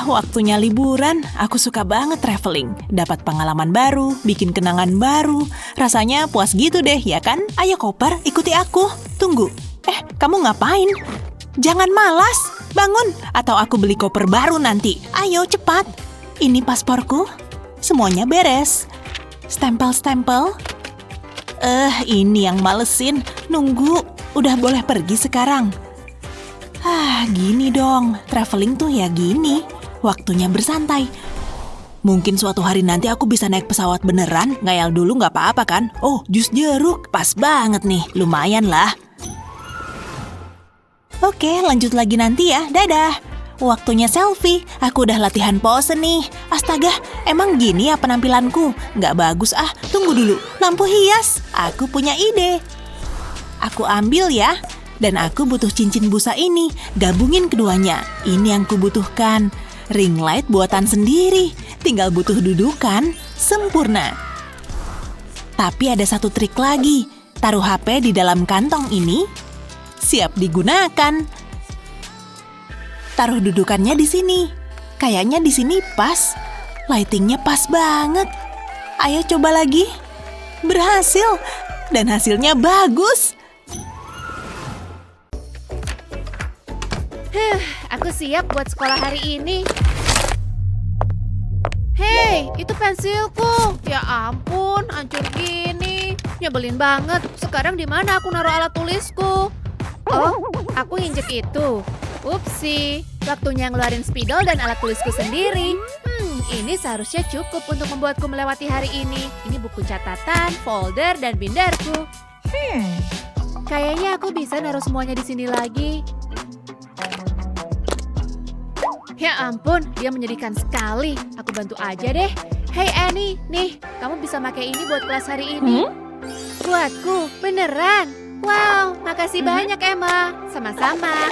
Waktunya liburan. Aku suka banget traveling. Dapat pengalaman baru, bikin kenangan baru. Rasanya puas gitu deh, ya kan? Ayo Koper, ikuti aku. Tunggu. Kamu ngapain? Jangan malas. Bangun, atau aku beli koper baru nanti. Ayo, cepat. Ini pasporku. Semuanya beres. Stempel-stempel. Ini yang malesin. Nunggu. Udah boleh pergi sekarang. Gini dong. Traveling tuh ya gini. Waktunya bersantai. Mungkin suatu hari nanti aku bisa naik pesawat beneran. Ngayal dulu nggak apa-apa kan? Oh, jus jeruk. Pas banget nih. Lumayan lah. Oke, lanjut lagi nanti ya. Dadah. Waktunya selfie. Aku udah latihan pose nih. Astaga, emang gini ya penampilanku? Nggak bagus ah. Tunggu dulu. Lampu hias. Aku punya ide. Aku ambil ya. Dan aku butuh cincin busa ini. Gabungin keduanya. Ini yang kubutuhkan. Ring light buatan sendiri. Tinggal butuh dudukan. Sempurna. Tapi ada satu trik lagi. Taruh HP di dalam kantong ini. Siap digunakan. Taruh dudukannya di sini. Kayaknya di sini pas. Lightingnya pas banget. Ayo coba lagi. Berhasil. Dan hasilnya bagus. Aku siap buat sekolah hari ini. Hei, itu pensilku. Ya ampun, hancur gini. Nyebelin banget. Sekarang di mana aku naruh alat tulisku? Oh, aku injek itu. Upsi, waktunya ngeluarin spidol dan alat tulisku sendiri. Ini seharusnya cukup untuk membuatku melewati hari ini. Ini buku catatan, folder, dan binderku. Kayaknya aku bisa naruh semuanya di sini lagi. Ya ampun, dia menyedihkan sekali. Aku bantu aja deh. Hey Annie, nih, kamu bisa pakai ini buat kelas hari ini. Buatku, beneran. Wow, makasih banyak Emma. Sama-sama.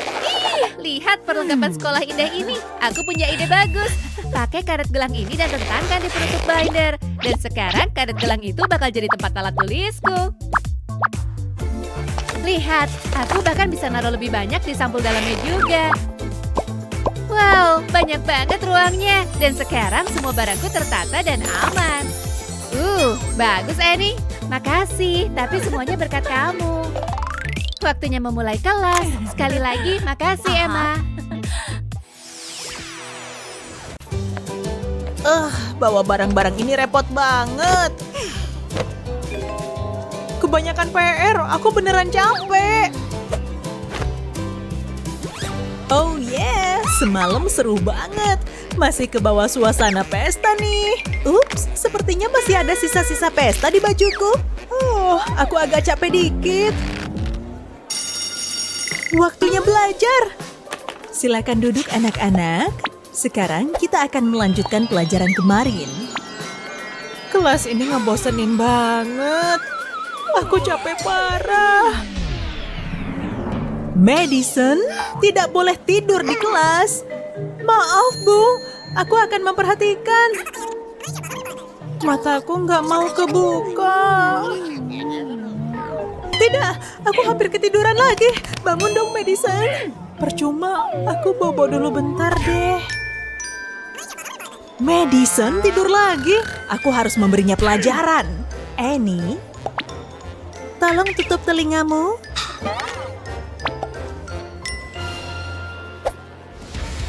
Lihat perlengkapan sekolah indah ini. Aku punya ide bagus. Pakai karet gelang ini dan rentangkan di penutup binder. Dan sekarang karet gelang itu bakal jadi tempat alat tulisku. Lihat, aku bahkan bisa naruh lebih banyak di sampul dalamnya juga. Wow, banyak banget ruangnya. Dan sekarang semua barangku tertata dan aman. Bagus Annie. Makasih, tapi semuanya berkat kamu. Waktunya memulai kelas. Sekali lagi, makasih Emma. Bawa barang-barang ini repot banget. Kebanyakan PR, aku beneran capek. Oh yeah, semalam seru banget. Masih ke bawah suasana pesta nih. Ups, sepertinya masih ada sisa-sisa pesta di bajuku. Aku agak capek dikit. Waktunya belajar. Silakan duduk anak-anak. Sekarang kita akan melanjutkan pelajaran kemarin. Kelas ini ngebosenin banget. Aku capek parah. Madison, tidak boleh tidur di kelas. Maaf, Bu. Aku akan memperhatikan. Mataku nggak mau kebuka. Tidak, aku hampir ketiduran lagi. Bangun dong, Madison. Percuma, aku bobo dulu bentar deh. Madison tidur lagi. Aku harus memberinya pelajaran. Annie, tolong tutup telingamu.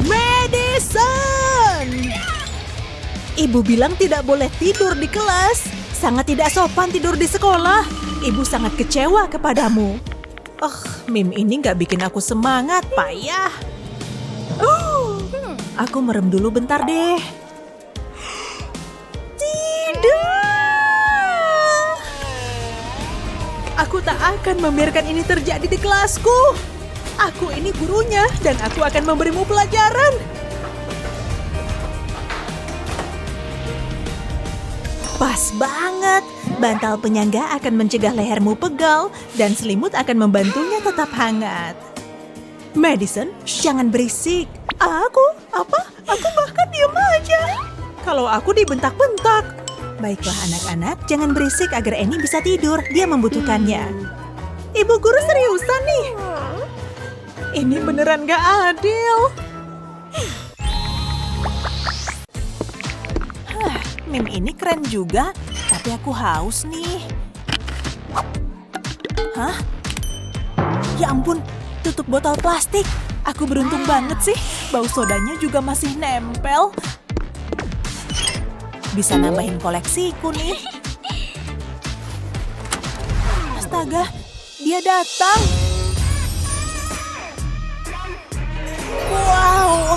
Madison! Ibu bilang tidak boleh tidur di kelas. Sangat tidak sopan tidur di sekolah. Ibu sangat kecewa kepadamu. Meme ini nggak bikin aku semangat, payah. Aku merem dulu bentar deh. Tidak! Aku tak akan membiarkan ini terjadi di kelasku. Aku ini gurunya dan aku akan memberimu pelajaran. Pas banget. Bantal penyangga akan mencegah lehermu pegal dan selimut akan membantunya tetap hangat. Madison, jangan berisik. Aku bahkan diam aja. Kalau aku dibentak-bentak. Baiklah anak-anak, jangan berisik agar Annie bisa tidur. Dia membutuhkannya. Ibu guru seriusan nih. Ini beneran gak adil. meme ini keren juga, tapi aku haus nih. Hah? Ya ampun, tutup botol plastik. Aku beruntung banget sih, bau sodanya juga masih nempel. Bisa nambahin koleksiku nih. Astaga, dia datang. Wow.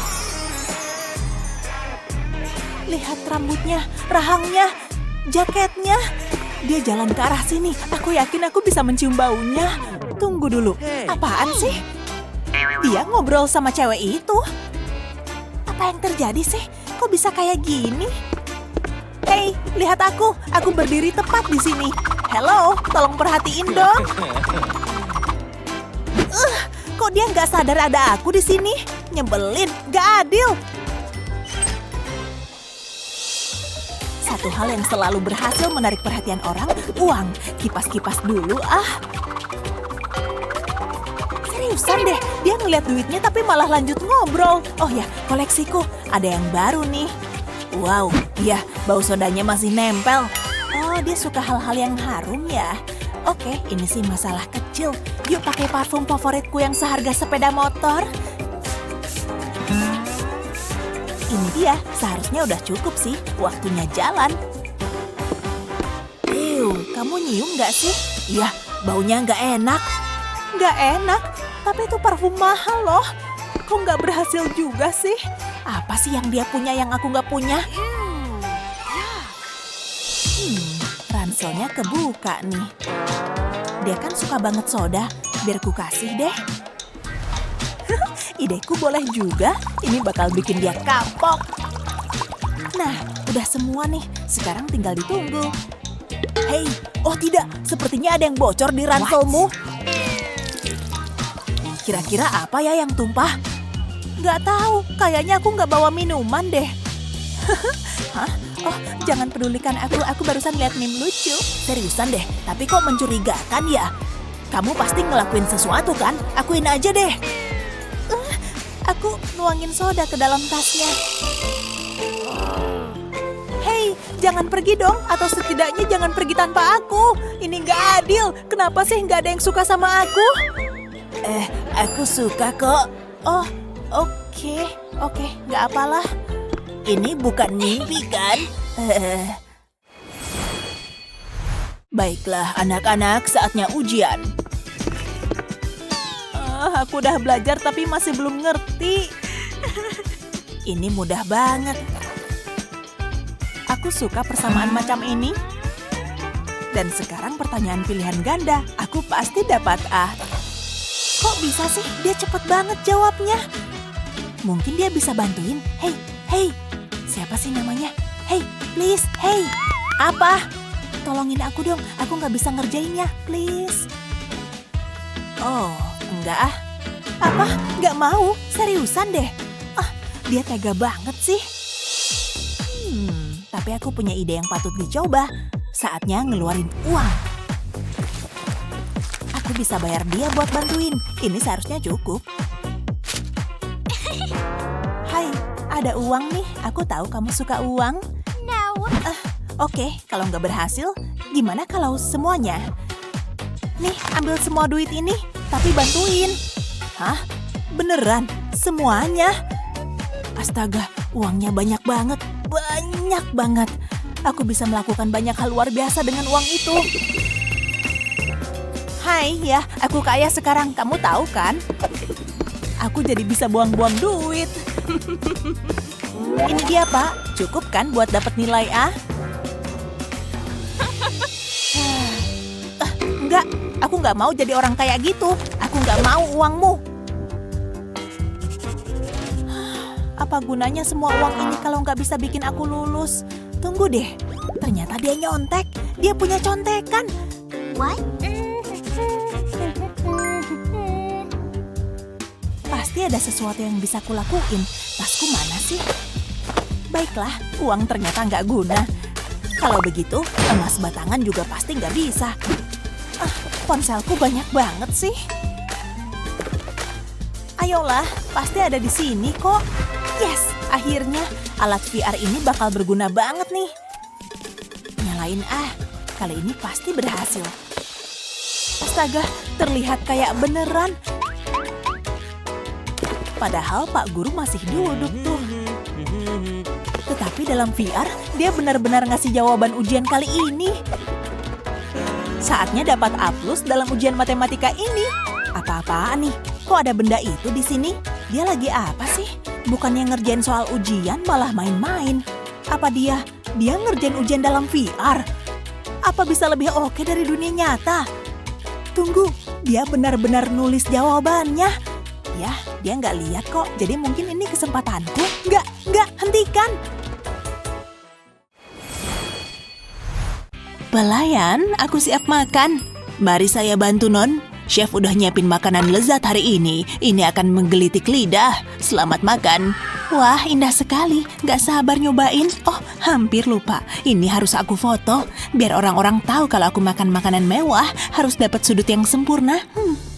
Lihat rambutnya, rahangnya, jaketnya. Dia jalan ke arah sini. Aku yakin aku bisa mencium baunya. Tunggu dulu, apaan sih? Dia ngobrol sama cewek itu. Apa yang terjadi sih? Kok bisa kayak gini? Hei, lihat aku. Aku berdiri tepat di sini. Hello, tolong perhatiin dong. Kok dia nggak sadar ada aku di sini? Nyebelin, nggak adil. Satu hal yang selalu berhasil menarik perhatian orang, uang. Kipas-kipas dulu, Seriusan deh, dia ngeliat duitnya tapi malah lanjut ngobrol. Oh ya, koleksiku. Ada yang baru nih. Wow, ya, bau sodanya masih nempel. Oh, dia suka hal-hal yang harum ya. Oke, ini sih masalah kecil. Yuk pakai parfum favoritku yang seharga sepeda motor. Ini dia, seharusnya udah cukup sih. Waktunya jalan. Kamu nyium nggak sih? Iya, baunya nggak enak. Nggak enak? Tapi itu parfum mahal loh. Kok nggak berhasil juga sih? Apa sih yang dia punya yang aku nggak punya? Ranselnya kebuka nih. Dia kan suka banget soda. Biar ku kasih deh. Ideku boleh juga. Ini bakal bikin dia kapok. Nah, udah semua nih. Sekarang tinggal ditunggu. Hei, oh tidak. Sepertinya ada yang bocor di ranselmu. Kira-kira apa ya yang tumpah? Nggak tahu. Kayaknya aku nggak bawa minuman deh. Hah? Oh, jangan pedulikan aku. Aku barusan lihat meme lucu. Seriusan deh. Tapi kok mencurigakan ya? Kamu pasti ngelakuin sesuatu kan? Akuin aja deh. Aku nuangin soda ke dalam tasnya. Hei, jangan pergi dong. Atau setidaknya jangan pergi tanpa aku. Ini nggak adil. Kenapa sih nggak ada yang suka sama aku? Aku suka kok. Oh, oke, nggak apalah. Ini bukan mimpi kan? Baiklah anak-anak, saatnya ujian. Aku udah belajar tapi masih belum ngerti. Ini mudah banget. Aku suka persamaan macam ini. Dan sekarang pertanyaan pilihan ganda. Aku pasti dapat A. Kok bisa sih? Dia cepet banget jawabnya. Mungkin dia bisa bantuin. Hey. Siapa sih namanya? Hey, please, hey. Apa? Tolongin aku dong. Aku nggak bisa ngerjainnya, please. Oh, enggak ah. Apa? Nggak mau? Seriusan deh. Dia tega banget sih. Tapi aku punya ide yang patut dicoba. Saatnya ngeluarin uang. Aku bisa bayar dia buat bantuin. Ini seharusnya cukup. Hai, ada uang nih. Aku tahu kamu suka uang. No. Oke, kalau nggak berhasil, gimana kalau semuanya? Nih, ambil semua duit ini, tapi bantuin. Hah? Beneran? Semuanya? Astaga, uangnya banyak banget. Banyak banget. Aku bisa melakukan banyak hal luar biasa dengan uang itu. Hai, ya, aku kaya sekarang. Kamu tahu kan? Aku jadi bisa buang-buang duit. Ini dia, Pak. Cukup kan buat dapat nilai A? Enggak, aku nggak mau jadi orang kayak gitu. Aku nggak mau uangmu. Apa gunanya semua uang ini kalau nggak bisa bikin aku lulus? Tunggu deh, ternyata dia nyontek. Dia punya contekan. What? Pasti ada sesuatu yang bisa kulakuin. Tasku mana sih? Baiklah, uang ternyata nggak guna. Kalau begitu, emas batangan juga pasti nggak bisa. Ponselku banyak banget sih. Ayolah, pasti ada di sini kok. Yes, akhirnya alat VR ini bakal berguna banget nih. Nyalain kali ini pasti berhasil. Astaga, terlihat kayak beneran. Padahal Pak Guru masih duduk tuh. Tetapi dalam VR, dia benar-benar ngasih jawaban ujian kali ini. Saatnya dapat A+ dalam ujian matematika ini. Apa-apaan nih? Kok ada benda itu di sini? Dia lagi apa sih? Bukannya ngerjain soal ujian, malah main-main. Apa dia ngerjain ujian dalam VR? Apa bisa lebih oke dari dunia nyata? Tunggu, dia benar-benar nulis jawabannya. Ya, dia nggak lihat kok, jadi mungkin ini kesempatanku. Nggak, hentikan. Pelayan, aku siap makan. Mari saya bantu, Non. Chef udah nyiapin makanan lezat hari ini. Ini akan menggelitik lidah. Selamat makan. Wah, indah sekali. Nggak sabar nyobain. Oh, hampir lupa. Ini harus aku foto. Biar orang-orang tahu kalau aku makan makanan mewah, harus dapat sudut yang sempurna.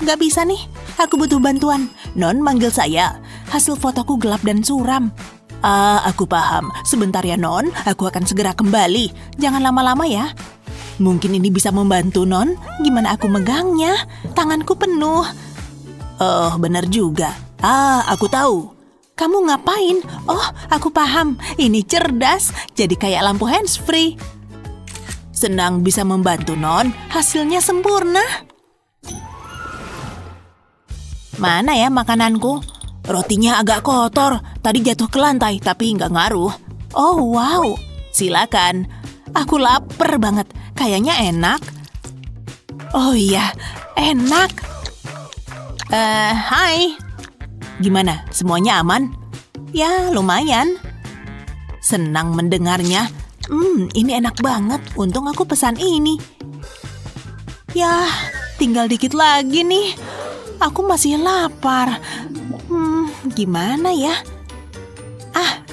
Nggak bisa nih. Aku butuh bantuan. Non manggil saya. Hasil fotoku gelap dan suram. Aku paham. Sebentar ya, Non. Aku akan segera kembali. Jangan lama-lama ya. Mungkin ini bisa membantu, Non. Gimana aku megangnya? Tanganku penuh. Oh, benar juga. Aku tahu. Kamu ngapain? Oh, aku paham. Ini cerdas. Jadi kayak lampu handsfree. Senang bisa membantu, Non. Hasilnya sempurna. Mana ya makananku? Rotinya agak kotor. Tadi jatuh ke lantai, tapi nggak ngaruh. Oh, wow. Silakan. Aku lapar banget. Kayaknya enak. Oh iya, enak. Hai. Gimana? Semuanya aman? Ya, lumayan. Senang mendengarnya. Ini enak banget. Untung aku pesan ini. Ya, tinggal dikit lagi nih. Aku masih lapar. Gimana ya?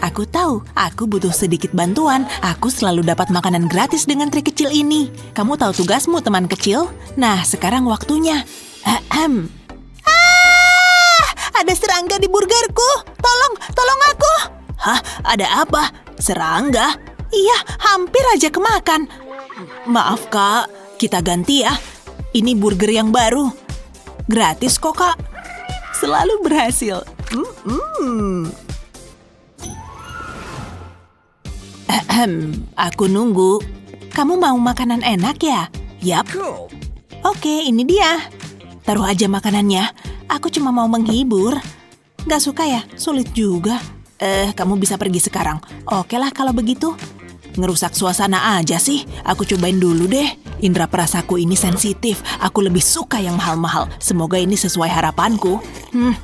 Aku tahu. Aku butuh sedikit bantuan. Aku selalu dapat makanan gratis dengan trik kecil ini. Kamu tahu tugasmu, teman kecil? Nah, sekarang waktunya. Ada serangga di burgerku. Tolong aku. Hah? Ada apa? Serangga? Iya, hampir aja kemakan. Maaf, Kak. Kita ganti ya. Ini burger yang baru. Gratis kok, Kak. Selalu berhasil. Aku nunggu. Kamu mau makanan enak ya? Yap. Oke, ini dia. Taruh aja makanannya. Aku cuma mau menghibur. Gak suka ya? Sulit juga. Kamu bisa pergi sekarang. Oke lah kalau begitu. Ngerusak suasana aja sih. Aku cobain dulu deh. Indra perasaku ini sensitif. Aku lebih suka yang mahal-mahal. Semoga ini sesuai harapanku.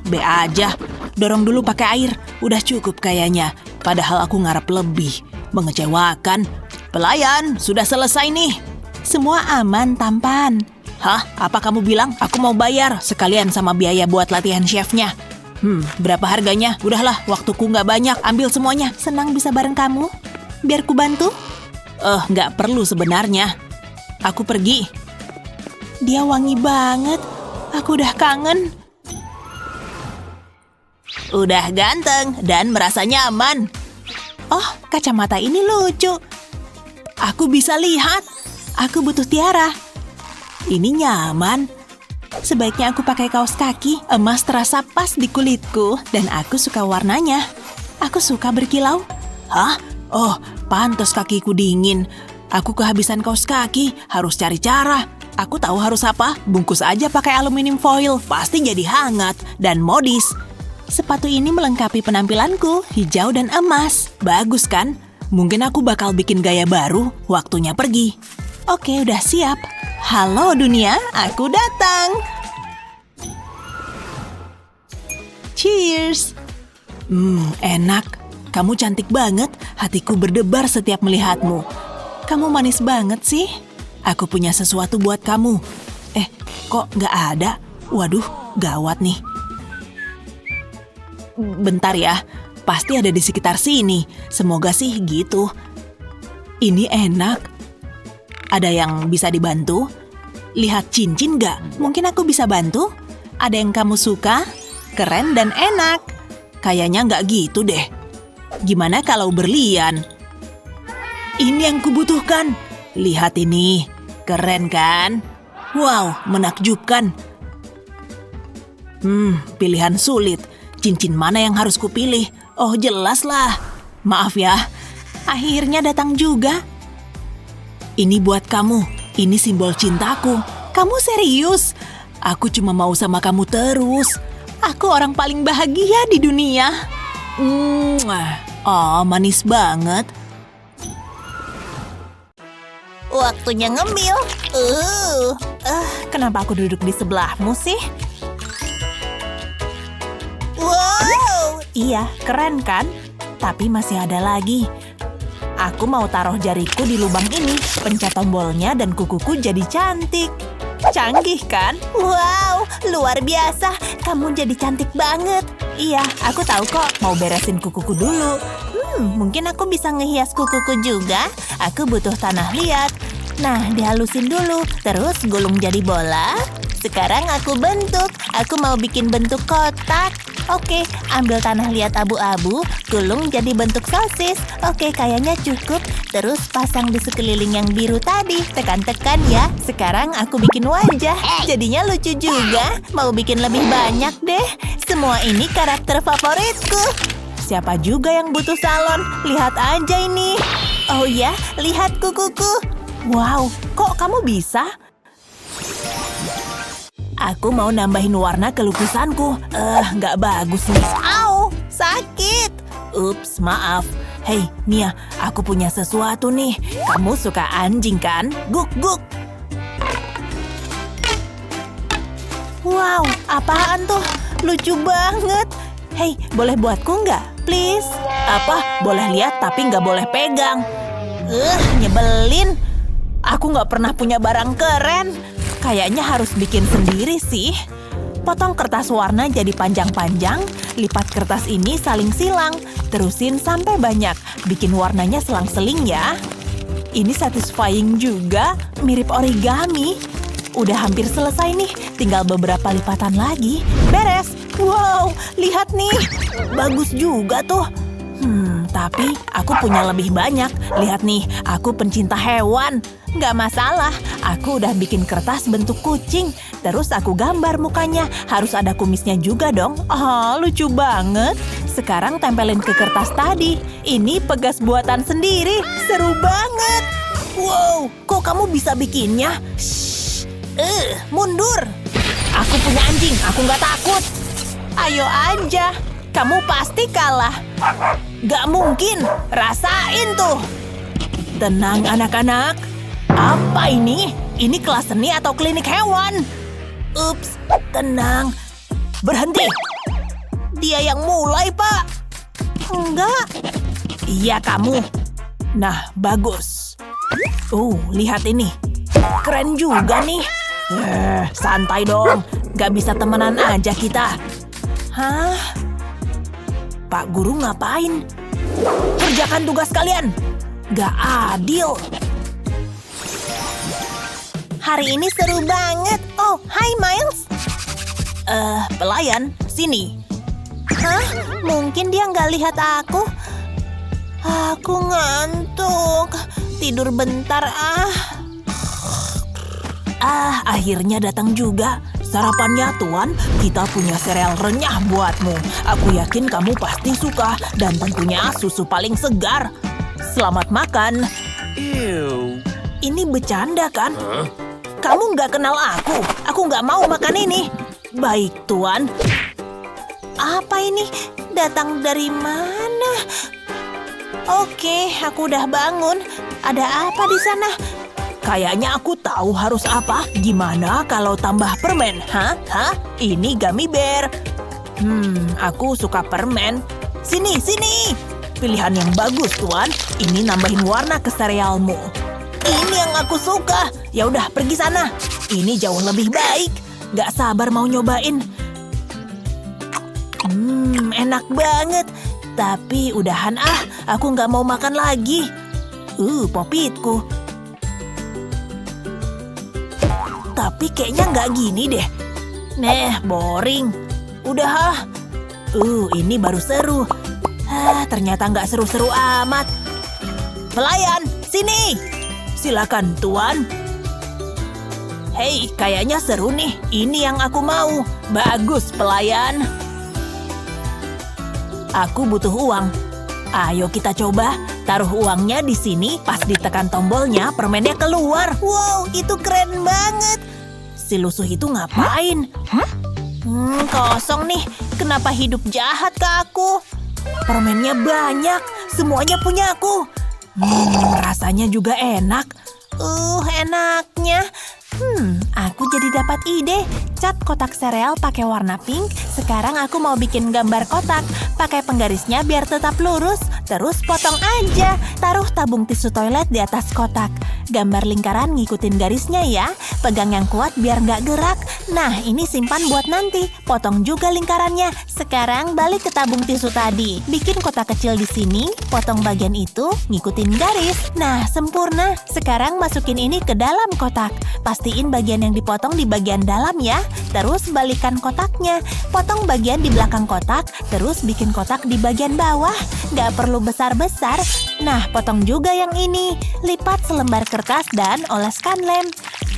B aja. Dorong dulu pakai air. Udah cukup kayaknya. Padahal aku ngarep lebih. Mengecewakan. Pelayan, sudah selesai nih. Semua aman, tampan. Hah? Apa kamu bilang? Aku mau bayar. Sekalian sama biaya buat latihan chefnya. Berapa harganya? Udahlah, waktuku nggak banyak. Ambil semuanya. Senang bisa bareng kamu. Biar ku bantu? Nggak perlu sebenarnya. Aku pergi. Dia wangi banget. Aku udah kangen. Udah ganteng dan merasa nyaman. Oh, kacamata ini lucu. Aku bisa lihat. Aku butuh tiara. Ini nyaman. Sebaiknya aku pakai kaos kaki. Emas terasa pas di kulitku. Dan aku suka warnanya. Aku suka berkilau. Hah? Oh, pantas kakiku dingin. Aku kehabisan kaos kaki. Harus cari cara. Aku tahu harus apa. Bungkus aja pakai aluminium foil. Pasti jadi hangat dan modis. Sepatu ini melengkapi penampilanku, hijau dan emas. Bagus kan? Mungkin aku bakal bikin gaya baru. Waktunya pergi. Oke, udah siap. Halo dunia, aku datang. Cheers. Enak. Kamu cantik banget. Hatiku berdebar setiap melihatmu. Kamu manis banget sih. Aku punya sesuatu buat kamu. Kok nggak ada? Waduh, gawat nih. Bentar ya, pasti ada di sekitar sini. Semoga sih gitu. Ini enak. Ada yang bisa dibantu? Lihat cincin gak? Mungkin aku bisa bantu? Ada yang kamu suka? Keren dan enak. Kayaknya nggak gitu deh. Gimana kalau berlian? Ini yang kubutuhkan. lihat ini. Keren kan? Wow, menakjubkan. Pilihan sulit. Cincin mana yang harus kupilih? Oh, jelas lah. Maaf ya. Akhirnya datang juga. Ini buat kamu. Ini simbol cintaku. Kamu serius? Aku cuma mau sama kamu terus. Aku orang paling bahagia di dunia. Oh, manis banget. Waktunya ngemil. Kenapa aku duduk di sebelahmu sih? Wow, iya, keren kan? Tapi masih ada lagi. Aku mau taruh jariku di lubang ini, pencet tombolnya dan kukuku jadi cantik. Canggih kan? Wow, luar biasa. Kamu jadi cantik banget. Iya, aku tahu kok. Mau beresin kukuku dulu. Mungkin aku bisa ngehias kukuku juga. Aku butuh tanah liat. Nah, dihalusin dulu. Terus gulung jadi bola. Sekarang aku bentuk. Aku mau bikin bentuk kotak. Oke, ambil tanah liat abu-abu, gulung jadi bentuk sosis. Oke, kayaknya cukup. Terus pasang di sekeliling yang biru tadi. Tekan-tekan ya. Sekarang aku bikin wajah. Jadinya lucu juga. Mau bikin lebih banyak deh. Semua ini karakter favoritku. Siapa juga yang butuh salon? Lihat aja ini. Oh ya, lihat kukuku. Wow, kok kamu bisa? Aku mau nambahin warna ke lukisanku. Nggak bagus nih. Au, sakit. Ups, maaf. Hei, Mia, aku punya sesuatu nih. Kamu suka anjing kan? Guk-guk. Wow, apaan tuh? Lucu banget. Hei, boleh buatku nggak? Please. Apa? Boleh lihat tapi nggak boleh pegang. Nyebelin. Aku nggak pernah punya barang keren. Kayaknya harus bikin sendiri sih. Potong kertas warna jadi panjang-panjang, lipat kertas ini saling silang, terusin sampai banyak, bikin warnanya selang-seling ya. Ini satisfying juga, mirip origami. Udah hampir selesai nih, tinggal beberapa lipatan lagi. Beres. Wow, lihat nih. Bagus juga tuh. Tapi aku punya lebih banyak. Lihat nih, aku pencinta hewan. Nggak masalah, aku udah bikin kertas bentuk kucing. Terus aku gambar mukanya. Harus ada kumisnya juga dong. Oh, lucu banget. Sekarang tempelin ke kertas tadi. Ini pegas buatan sendiri. Seru banget. Wow, kok kamu bisa bikinnya? Shh, mundur. Aku punya anjing, aku nggak takut. Ayo aja, kamu pasti kalah. Gak mungkin, rasain tuh. Tenang anak-anak. Apa ini? Ini kelas seni atau klinik hewan? Ups, tenang. Berhenti. Dia yang mulai, Pak. Enggak. Iya, kamu. Nah, bagus. Lihat ini. Keren juga nih. Santai dong. Gak bisa temenan aja kita. Hah? Pak Guru ngapain? Kerjakan tugas kalian. Gak adil. Hari ini seru banget. Oh, hai Miles. Pelayan, sini. Hah? Mungkin dia nggak lihat aku. Aku ngantuk. Tidur bentar akhirnya datang juga. Sarapannya, Tuan. Kita punya sereal renyah buatmu. Aku yakin kamu pasti suka. Dan tentunya susu paling segar. Selamat makan. Ew. Ini bercanda kan? Kamu nggak kenal aku. Aku nggak mau makan ini. Baik, Tuan. Apa ini? Datang dari mana? Oke, aku udah bangun. Ada apa di sana? Kayaknya aku tahu harus apa. Gimana kalau tambah permen? Hah? Ini gummy bear. Aku suka permen. Sini. Pilihan yang bagus, Tuan. Ini nambahin warna ke serealmu. Ini yang aku suka. Ya udah, pergi sana. Ini jauh lebih baik. Gak sabar mau nyobain. Enak banget. Tapi udahan aku gak mau makan lagi. Popitku. Tapi kayaknya nggak gini deh. Boring. Udah ini baru seru. Ternyata nggak seru-seru amat. Pelayan, sini. Silakan, Tuan. Hei, kayaknya seru nih. Ini yang aku mau. Bagus, pelayan. Aku butuh uang. Ayo kita coba. Taruh uangnya di sini. Pas ditekan tombolnya, permennya keluar. Wow, itu keren banget. Si lusuh itu ngapain? Kosong nih. Kenapa hidup jahat ke aku? Permennya banyak. Semuanya punya aku. Rasanya juga enak. Enaknya. Aku jadi dapat ide. Cat kotak sereal pakai warna pink. Sekarang aku mau bikin gambar kotak. Pakai penggarisnya biar tetap lurus. Terus potong aja. Taruh tabung tisu toilet di atas kotak. Gambar lingkaran ngikutin garisnya ya. Pegang yang kuat biar nggak gerak. Nah, ini simpan buat nanti. Potong juga lingkarannya. Sekarang balik ke tabung tisu tadi. Bikin kotak kecil di sini. Potong bagian itu, ngikutin garis. Nah, sempurna. Sekarang masukin ini ke dalam kotak. Pastiin bagian yang dipotong di bagian dalam ya. Terus balikan kotaknya. Potong bagian di belakang kotak. Terus bikin kotak di bagian bawah. Nggak perlu besar-besar. Nah, potong juga yang ini. Lipat selembar kertas dan oleskan lem.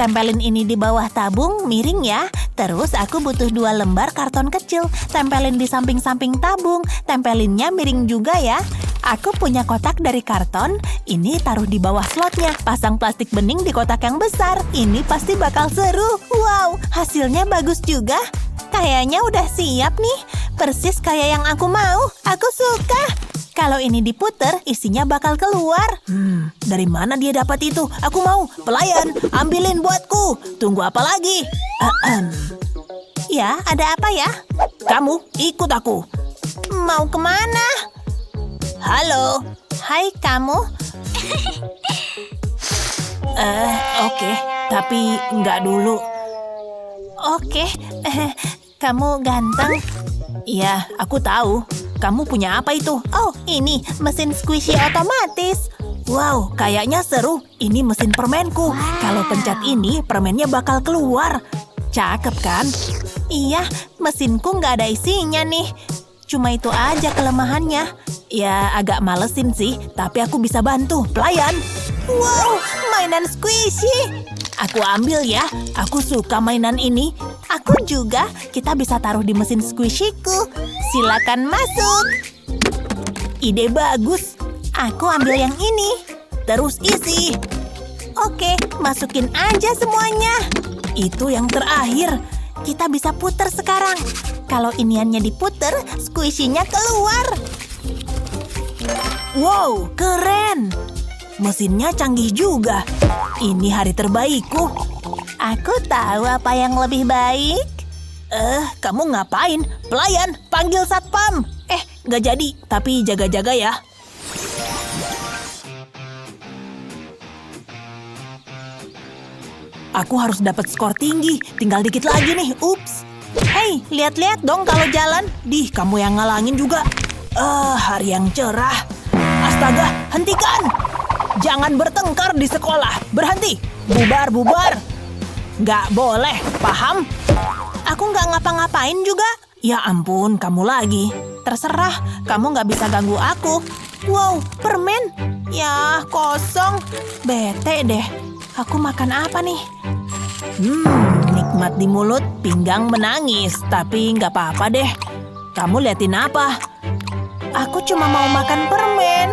Tempelin ini di bawah tabung, miring ya. Terus aku butuh 2 lembar karton kecil. Tempelin di samping-samping tabung. Tempelinnya miring juga ya. Aku punya kotak dari karton. Ini taruh di bawah slotnya. Pasang plastik bening di kotak yang besar. Ini pasti bakal seru. Wow, hasilnya bagus juga. Kayaknya udah siap nih. Persis kayak yang aku mau. Aku suka. Kalau ini diputer, isinya bakal keluar. Dari mana dia dapat itu? Aku mau. Pelayan, ambilin buatku. Tunggu apa lagi? Ya, ada apa ya? Kamu, ikut aku. Mau kemana? Halo. Hai, kamu. Oke. Tapi nggak dulu. Oke. Kamu ganteng. Iya, aku tahu. Kamu punya apa itu? Oh, ini mesin squishy otomatis. Wow, kayaknya seru. Ini mesin permenku. Kalau pencet ini, permennya bakal keluar. Cakep kan? Iya, mesinku nggak ada isinya nih. Cuma itu aja kelemahannya. Ya, agak malesin sih, tapi aku bisa bantu. Pelayan. Wow, mainan squishy. Aku ambil ya. Aku suka mainan ini. Aku juga. Kita bisa taruh di mesin squishy-ku. Silakan masuk. Ide bagus. Aku ambil yang ini. Terus isi. Oke, masukin aja semuanya. Itu yang terakhir. Kita bisa puter sekarang. Kalau iniannya diputer, squishy-nya keluar. Wow, keren. Mesinnya canggih juga. Ini hari terbaikku. Aku tahu apa yang lebih baik. Kamu ngapain? Pelayan, panggil satpam. Nggak jadi, tapi jaga-jaga ya. Aku harus dapat skor tinggi. Tinggal dikit lagi nih. Ups. Hei, lihat-lihat dong kalau jalan. Dih, kamu yang ngalangin juga. Hari yang cerah. Astaga, hentikan. Jangan bertengkar di sekolah. Berhenti. Bubar. Nggak boleh, paham? Aku nggak ngapa-ngapain juga. Ya ampun, kamu lagi. Terserah, kamu nggak bisa ganggu aku. Wow, permen. Ya, kosong. Bete deh. Aku makan apa nih? Nikmat di mulut, pinggang menangis. Tapi nggak apa-apa deh. Kamu liatin apa? Aku cuma mau makan permen.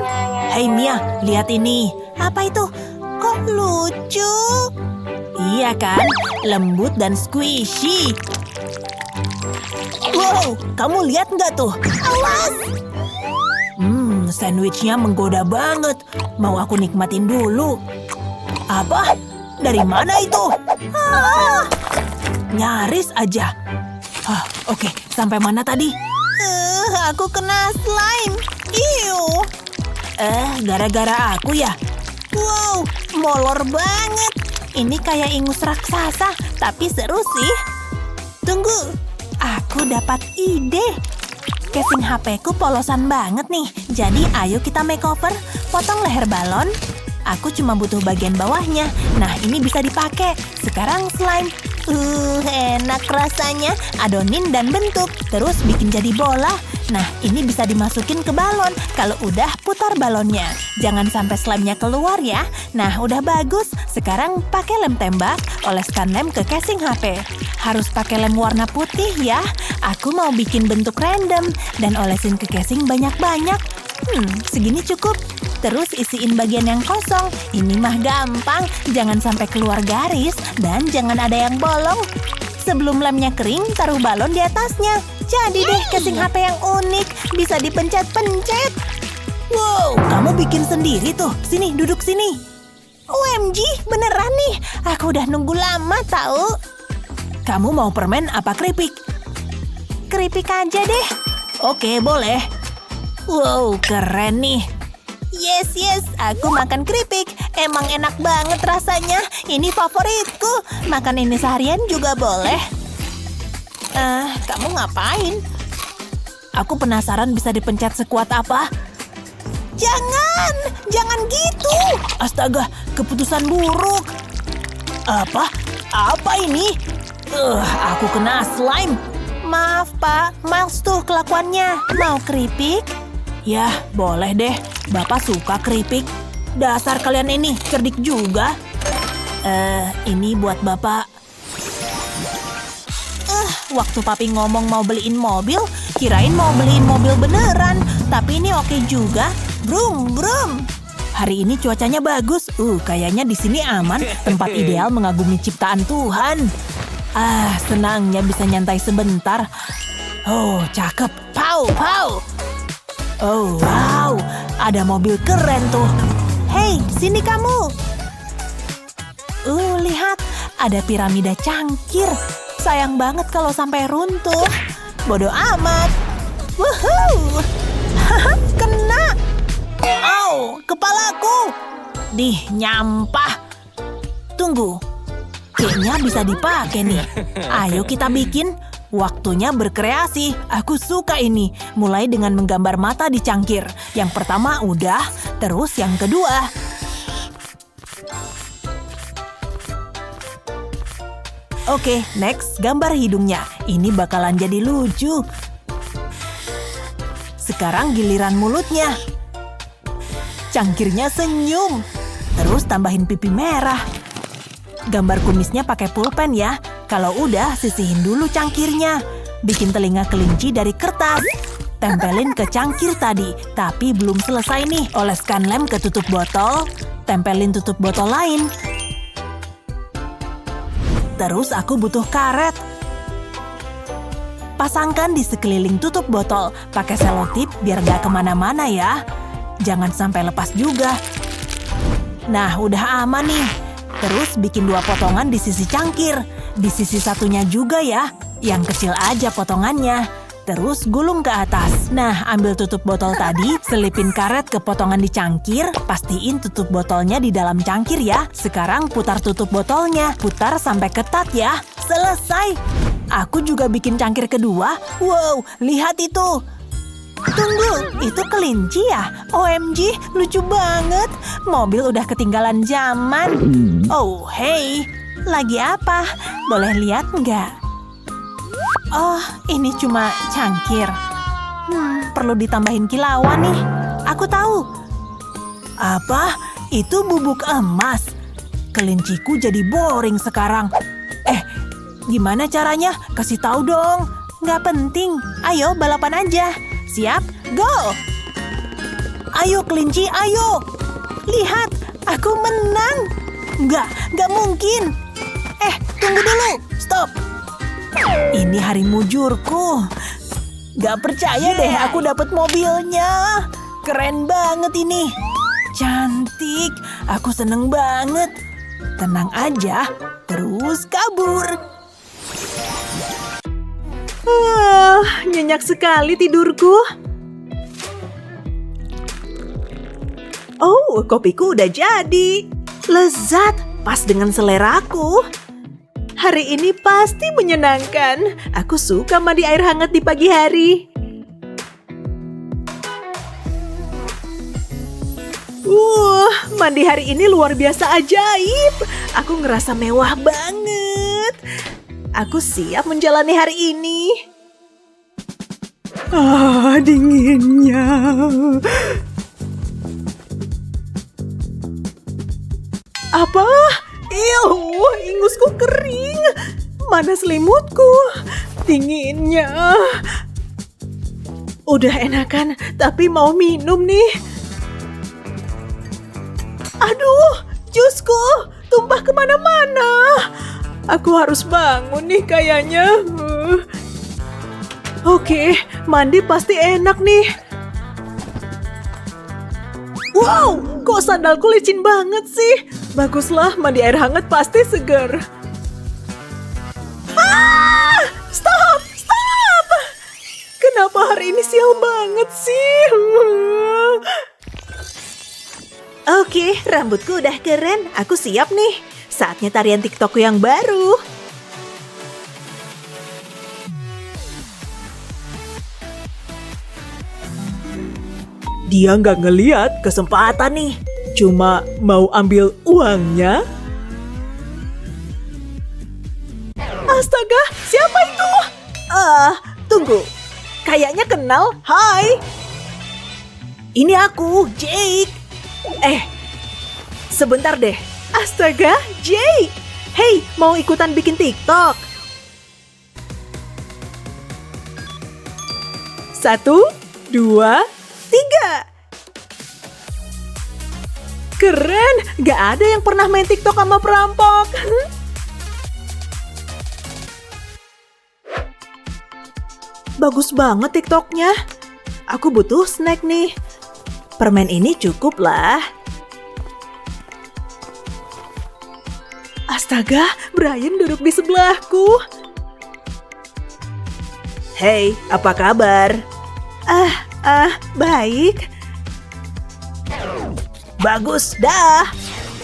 Hei Mia, lihat ini. Apa itu? Kok lucu? Iya kan? Lembut dan squishy. Wow, kamu lihat nggak tuh? Awas! Sandwichnya menggoda banget. Mau aku nikmatin dulu. Apa? Dari mana itu? Nyaris aja. Oke, sampai mana tadi? Aku kena slime. Iu. Gara-gara aku ya? Wow, molor banget. Ini kayak ingus raksasa, tapi seru sih. Tunggu, aku dapat ide. Casing HP-ku polosan banget nih. Jadi ayo kita makeover. Potong leher balon. Aku cuma butuh bagian bawahnya. Nah, ini bisa dipakai. Sekarang slime. Enak rasanya. Adonin dan bentuk. Terus bikin jadi bola. Nah, ini bisa dimasukin ke balon. Kalau udah, putar balonnya. Jangan sampai slime-nya keluar ya. Nah, udah bagus. Sekarang pakai lem tembak, oleskan lem ke casing HP. Harus pakai lem warna putih ya. Aku mau bikin bentuk random dan olesin ke casing banyak-banyak. Segini cukup. Terus isiin bagian yang kosong. Ini mah gampang. Jangan sampai keluar garis dan jangan ada yang bolong. Sebelum lemnya kering, taruh balon di atasnya. Jadi deh casing HP yang unik. Bisa dipencet-pencet. Wow, kamu bikin sendiri tuh. Sini, duduk sini. OMG, beneran nih. Aku udah nunggu lama tahu. Kamu mau permen apa keripik? Keripik aja deh. Oke, boleh. Wow, keren nih. Yes, aku makan keripik. Emang enak banget rasanya. Ini favoritku. Makan ini seharian juga boleh. Kamu ngapain? Aku penasaran bisa dipencet sekuat apa. Jangan gitu. Astaga, keputusan buruk. Apa ini? Aku kena slime. Maaf, Pak. Miles tuh kelakuannya. Mau keripik? Yah, boleh deh. Bapak suka keripik. Dasar kalian ini, cerdik juga. Ini buat Bapak. Waktu Papi ngomong mau beliin mobil, kirain mau beliin mobil beneran. Tapi ini oke juga. Brum. Hari ini cuacanya bagus. Kayaknya di sini aman. Tempat ideal mengagumi ciptaan Tuhan. Senangnya bisa nyantai sebentar. Oh, cakep. Pow. Oh, wow. Ada mobil keren tuh. Hei, sini kamu. Lihat. Ada piramida cangkir. Sayang banget kalau sampai runtuh. Bodoh amat. Wuhuu. Kena. Au, kepalaku. Nyampah. Tunggu. Kayaknya bisa dipakai nih. Ayo kita bikin. Waktunya berkreasi. Aku suka ini. Mulai dengan menggambar mata di cangkir. Yang pertama udah, terus yang kedua. Oke, next gambar hidungnya. Ini bakalan jadi lucu. Sekarang giliran mulutnya. Cangkirnya senyum. Terus tambahin pipi merah. Gambar kumisnya pakai pulpen ya. Kalau udah, sisihin dulu cangkirnya. Bikin telinga kelinci dari kertas. Tempelin ke cangkir tadi. Tapi belum selesai nih. Oleskan lem ke tutup botol. Tempelin tutup botol lain. Terus aku butuh karet. Pasangkan di sekeliling tutup botol. Pakai selotip biar gak kemana-mana ya. Jangan sampai lepas juga. Nah, udah aman nih. Terus bikin 2 potongan di sisi cangkir. Di sisi satunya juga ya. Yang kecil aja potongannya. Terus gulung ke atas. Nah, ambil tutup botol tadi, selipin karet ke potongan di cangkir. Pastiin tutup botolnya di dalam cangkir ya. Sekarang putar tutup botolnya. Putar sampai ketat ya. Selesai. Aku juga bikin cangkir kedua. Wow, lihat itu. Tunggu, itu kelinci ya? OMG, lucu banget. Mobil udah ketinggalan zaman. Oh, hey. Lagi apa? Boleh lihat nggak? Oh, ini cuma cangkir. Perlu ditambahin kilauan nih. Aku tahu. Apa? Itu bubuk emas. Kelinciku jadi boring sekarang. Gimana caranya? Kasih tahu dong. Nggak penting. Ayo, balapan aja. Siap? Go! Ayo kelinci, ayo! Lihat, aku menang! Nggak mungkin! Tunggu dulu! Stop! Ini hari mujurku. Nggak percaya deh aku dapat mobilnya. Keren banget ini. Cantik, aku seneng banget. Tenang aja, terus kabur. Nyenyak sekali tidurku. Oh, kopiku udah jadi. Lezat, pas dengan seleraku. Hari ini pasti menyenangkan. Aku suka mandi air hangat di pagi hari. Mandi hari ini luar biasa ajaib. Aku ngerasa mewah banget. Aku siap menjalani hari ini. Dinginnya. Apa? Ingusku kering. Mana selimutku? Dinginnya. Udah enakan, tapi mau minum nih. Aduh, jusku tumpah kemana-mana. Aku harus bangun nih kayaknya. Oke, mandi pasti enak nih. Wow, kok sandalku licin banget sih? Baguslah, mandi air hangat pasti seger. Stop! Kenapa hari ini sial banget sih? Oke, rambutku udah keren. Aku siap nih. Saatnya tarian TikTokku yang baru. Dia nggak ngeliat kesempatan nih. Cuma mau ambil uangnya. Astaga, siapa itu? Tunggu. Kayaknya kenal. Hai. Ini aku, Jake. Sebentar deh. Astaga, Jake. Hey, mau ikutan bikin TikTok? 1, 2, 3. Keren, gak ada yang pernah main TikTok sama perampok. Bagus banget TikToknya. Aku butuh snack nih. Permen ini cukup lah. Astaga, Brian duduk di sebelahku. Hey, apa kabar? Baik. Bagus, dah.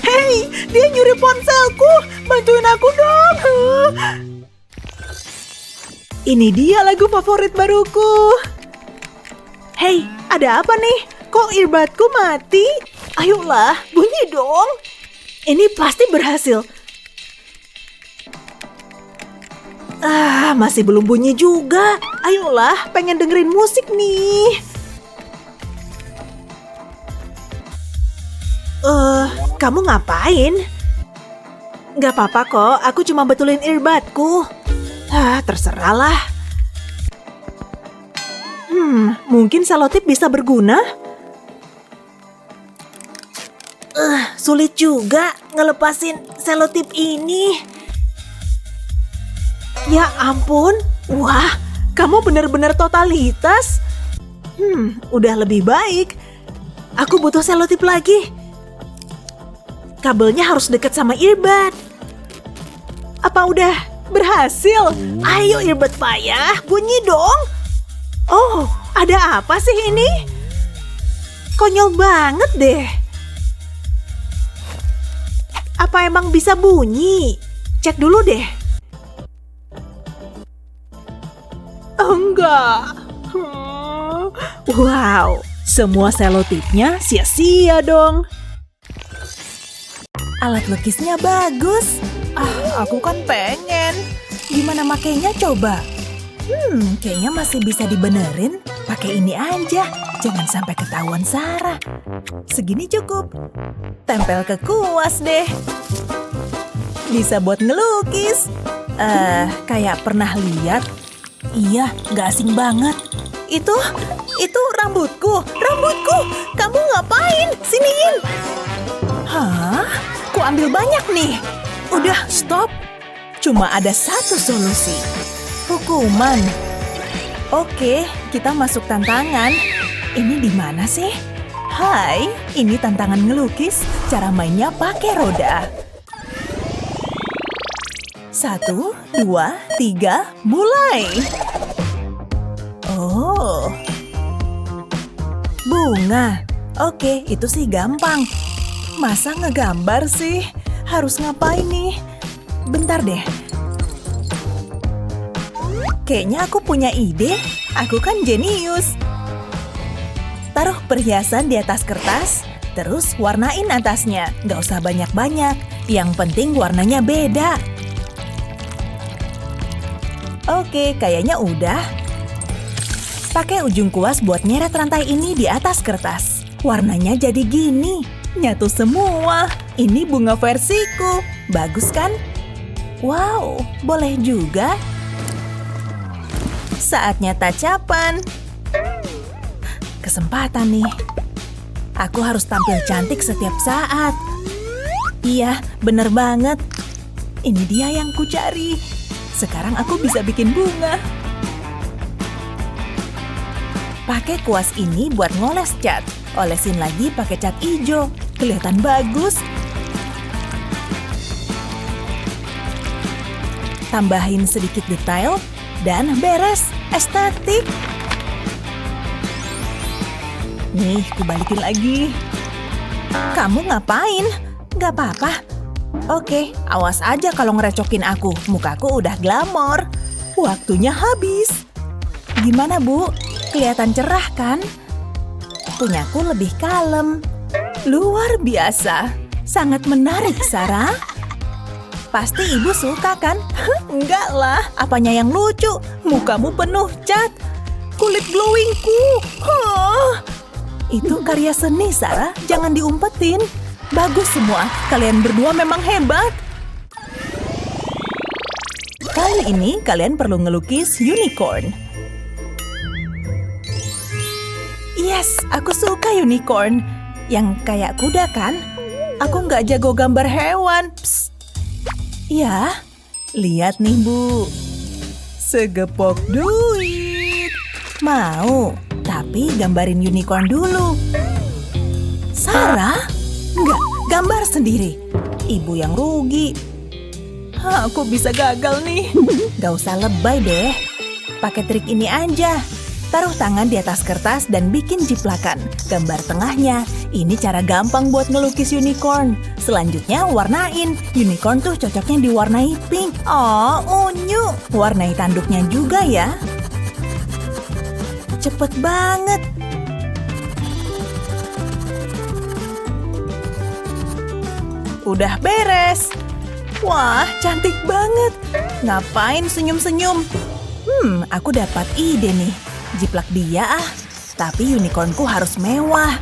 Hey, dia nyuri ponselku. Bantuin aku dong. Ini dia lagu favorit baruku. Hey, ada apa nih? Kok earbudku mati? Ayolah, bunyi dong. Ini pasti berhasil. Masih belum bunyi juga. Ayolah, pengen dengerin musik nih. Kamu ngapain? Gak apa-apa kok, aku cuma betulin earbudku. Terserahlah. Mungkin selotip bisa berguna? Sulit juga ngelepasin selotip ini. Ya ampun, wah, kamu benar-benar totalitas. Udah lebih baik. Aku butuh selotip lagi. Kabelnya harus dekat sama earbud. Apa udah berhasil? Ayo earbud payah, bunyi dong. Oh, ada apa sih ini? Konyol banget deh. Apa emang bisa bunyi? Cek dulu deh. Oh, enggak. Wow, semua selotipnya sia-sia dong. Alat lukisnya bagus. Aku kan pengen. Gimana makainya coba? Kayaknya masih bisa dibenerin. Pakai ini aja. Jangan sampai ketahuan Sarah. Segini cukup. Tempel ke kuas deh. Bisa buat ngelukis. Kayak pernah lihat. Iya, gak asing banget. Itu rambutku. Rambutku. Kamu ngapain? Siniin. Hah? Ku ambil banyak nih. Udah, stop. Cuma ada satu solusi. Hukuman. Oke, kita masuk tantangan. Ini di mana sih? Hai, ini tantangan ngelukis. Cara mainnya pakai roda. 1, 2, 3, mulai. Oh. Bunga. Oke, itu sih gampang. Masa ngegambar sih? Harus ngapain nih? Bentar deh. Kayaknya aku punya ide. Aku kan jenius. Taruh perhiasan di atas kertas, terus warnain atasnya. Nggak usah banyak-banyak. Yang penting warnanya beda. Oke, kayaknya udah. Pakai ujung kuas buat nyeret rantai ini di atas kertas. Warnanya jadi gini. Nyatu semua. Ini bunga versiku. Bagus kan? Wow, boleh juga. Saatnya tacapan. Kesempatan nih. Aku harus tampil cantik setiap saat. Iya, bener banget. Ini dia yang kucari. Sekarang aku bisa bikin bunga. Pakai kuas ini buat ngoles cat. Olesin lagi pakai cat hijau. Kelihatan bagus. Tambahin sedikit detail dan beres. Estetik. Nih, kubalikin lagi. Kamu ngapain? Gak apa-apa. Oke, awas aja kalau ngerecokin aku. Mukaku udah glamor. Waktunya habis. Gimana, Bu? Kelihatan cerah kan? Punyaku lebih kalem. Luar biasa. Sangat menarik, Sarah. Pasti ibu suka kan? Enggak lah, apanya yang lucu? Mukamu penuh cat. Kulit glowingku. Itu karya seni, Sarah. Jangan diumpetin. Bagus semua. Kalian berdua memang hebat. Kali ini kalian perlu ngelukis unicorn. Yes, aku suka unicorn. Yang kayak kuda kan? Aku nggak jago gambar hewan. Psst. Ya, lihat nih Bu. Segepok duit. Mau, tapi gambarin unicorn dulu. Sarah? Nggak, gambar sendiri. Ibu yang rugi. Aku bisa gagal nih. Gak usah lebay deh. Pakai trik ini aja. Taruh tangan di atas kertas dan bikin jiplakan. Gambar tengahnya. Ini cara gampang buat ngelukis unicorn. Selanjutnya warnain. Unicorn tuh cocoknya diwarnai pink. Oh, unyu. Warnai tanduknya juga ya. Cepet banget. Udah beres. Wah, cantik banget. Ngapain senyum-senyum? Aku dapat ide nih. Jiplak dia ah. Tapi unicornku harus mewah.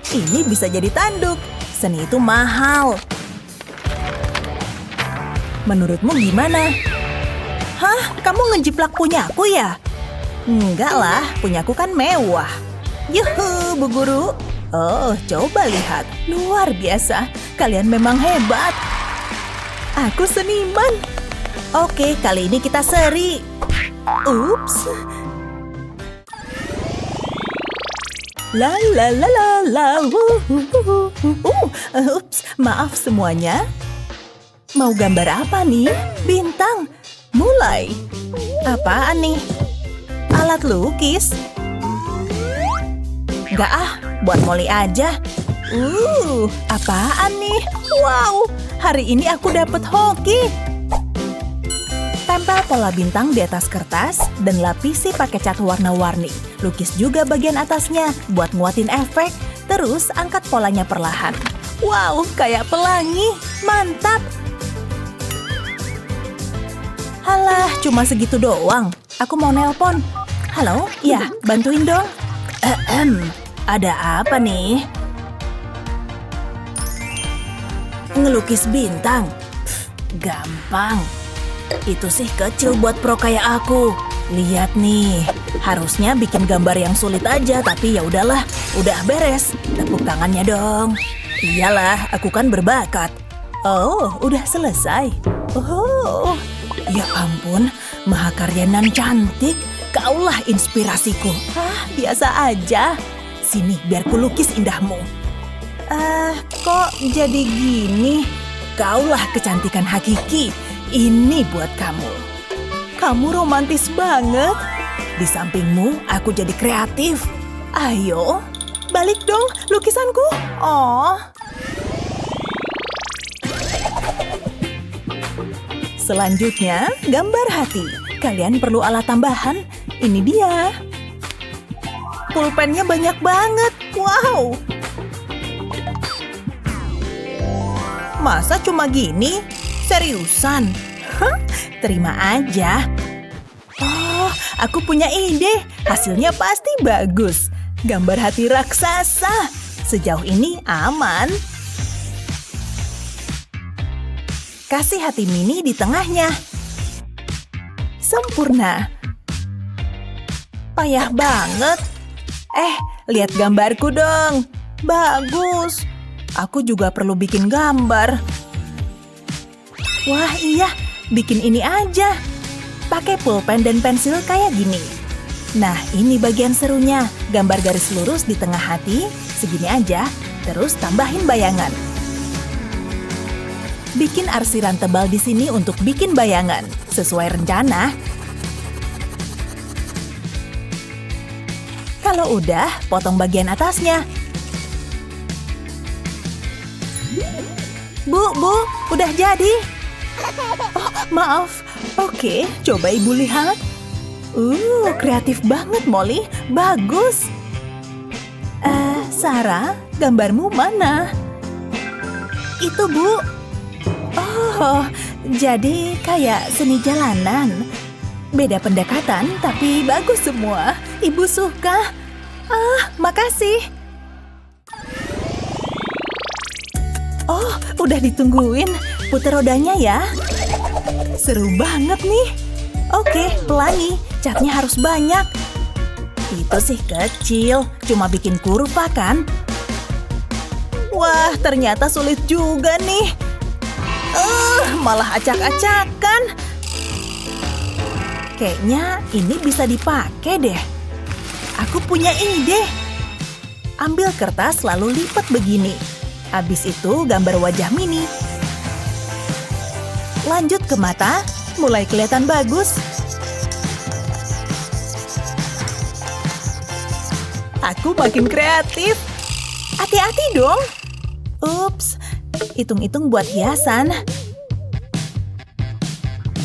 Ini bisa jadi tanduk. Seni itu mahal. Menurutmu gimana? Hah? Kamu ngejiplak punyaku ya? Enggak lah, punyaku kan mewah. Yuhu, Bu Guru. Oh, coba lihat. Luar biasa. Kalian memang hebat. Aku seniman. Oke, kali ini kita seri. Ups. La la la la la. Ups, maaf semuanya. Mau gambar apa nih? Bintang. Mulai. Apaan nih? Alat lukis. Nggak ah, buat Molly aja. Apaan nih? Wow, hari ini aku dapat hoki. Tempel pola bintang di atas kertas dan lapisi pakai cat warna-warni. Lukis juga bagian atasnya buat nguatin efek. Terus angkat polanya perlahan. Wow, kayak pelangi. Mantap. Halah, cuma segitu doang. Aku mau nelpon. Halo, ya, bantuin dong. Ada apa nih? Ngelukis bintang. Gampang. Itu sih kecil buat pro kayak aku. Lihat nih, harusnya bikin gambar yang sulit aja, tapi ya udahlah, udah beres. Tepuk tangannya dong. Iyalah, aku kan berbakat. Oh, udah selesai. Oh, ya ampun, mahakarya nan cantik. Kaulah inspirasiku. Biasa aja. Sini, biar kulukis indahmu. Kok jadi gini? Kaulah kecantikan hakiki. Ini buat kamu. Kamu romantis banget. Di sampingmu, aku jadi kreatif. Ayo, balik dong lukisanku. Oh. Selanjutnya, gambar hati. Kalian perlu alat tambahan. Ini dia. Pulpennya banyak banget. Wow. Masa cuma gini? Seriusan? Terima aja. Oh, aku punya ide. Hasilnya pasti bagus. Gambar hati raksasa. Sejauh ini aman. Kasih hati mini di tengahnya. Sempurna. Payah banget. Lihat gambarku dong. Bagus. Aku juga perlu bikin gambar. Wah iya, bikin ini aja. Pakai pulpen dan pensil kayak gini. Nah, ini bagian serunya. Gambar garis lurus di tengah hati, segini aja, terus tambahin bayangan. Bikin arsiran tebal di sini untuk bikin bayangan, sesuai rencana. Kalau udah, potong bagian atasnya. Bu, udah jadi. Oh, maaf. Oke, coba ibu lihat. Kreatif banget, Molly. Bagus. Sarah, gambarmu mana? Itu, Bu. Oh, jadi kayak seni jalanan. Beda pendekatan, tapi bagus semua. Ibu suka. Makasih. Oh, udah ditungguin. Puter rodanya ya. Seru banget nih. Oke, pelangi. Catnya harus banyak. Itu sih kecil, cuma bikin kurva kan? Wah, ternyata sulit juga nih. Malah acak-acakan. Kayaknya ini bisa dipakai deh. Aku punya ide. Ambil kertas lalu lipat begini. Habis itu gambar wajah mini. Lanjut ke mata, mulai kelihatan bagus. Aku makin kreatif. Hati-hati dong. Ups, hitung-hitung buat hiasan.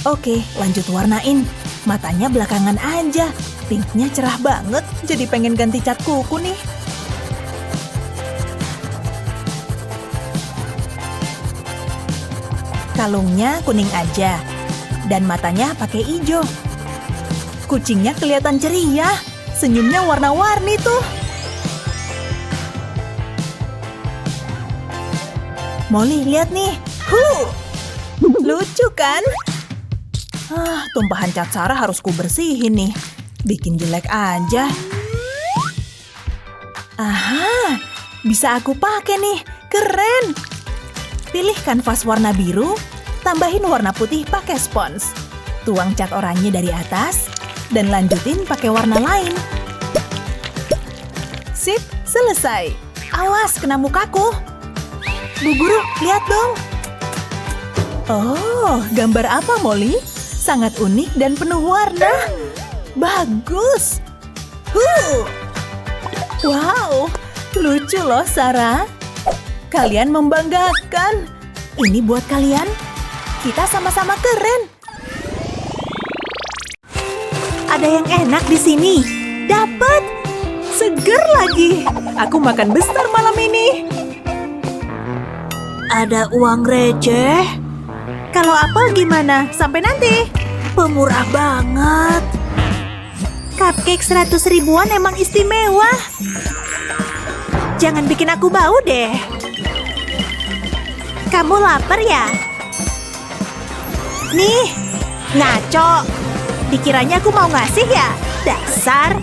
Oke, lanjut warnain. Matanya belakangan aja. Pinknya cerah banget, jadi pengen ganti cat kuku nih. Kalungnya kuning aja. Dan matanya pakai hijau. Kucingnya kelihatan ceria. Senyumnya warna-warni tuh. Molly, lihat nih. Lucu kan? Tumpahan cat Sarah harus kubersihin nih. Bikin jelek aja. Aha, bisa aku pakai nih. Keren. Pilih kanvas warna biru, tambahin warna putih pakai spons. Tuang cat oranye dari atas. Dan lanjutin pakai warna lain. Sip, selesai. Awas, kena mukaku. Bu guru, lihat dong. Oh, gambar apa, Molly? Sangat unik dan penuh warna. Bagus. Wow, lucu loh, Sarah. Kalian membanggakan. Ini buat kalian. Kita sama-sama keren. Ada yang enak di sini. Dapat. Seger lagi. Aku makan besar malam ini. Ada uang receh? Kalau apel gimana? Sampai nanti. Pemurah banget. Cupcake 100 ribuan emang istimewa. Jangan bikin aku bau deh. Kamu lapar ya? Nih, ngaco. Dikiranya aku mau ngasih ya? Dasar.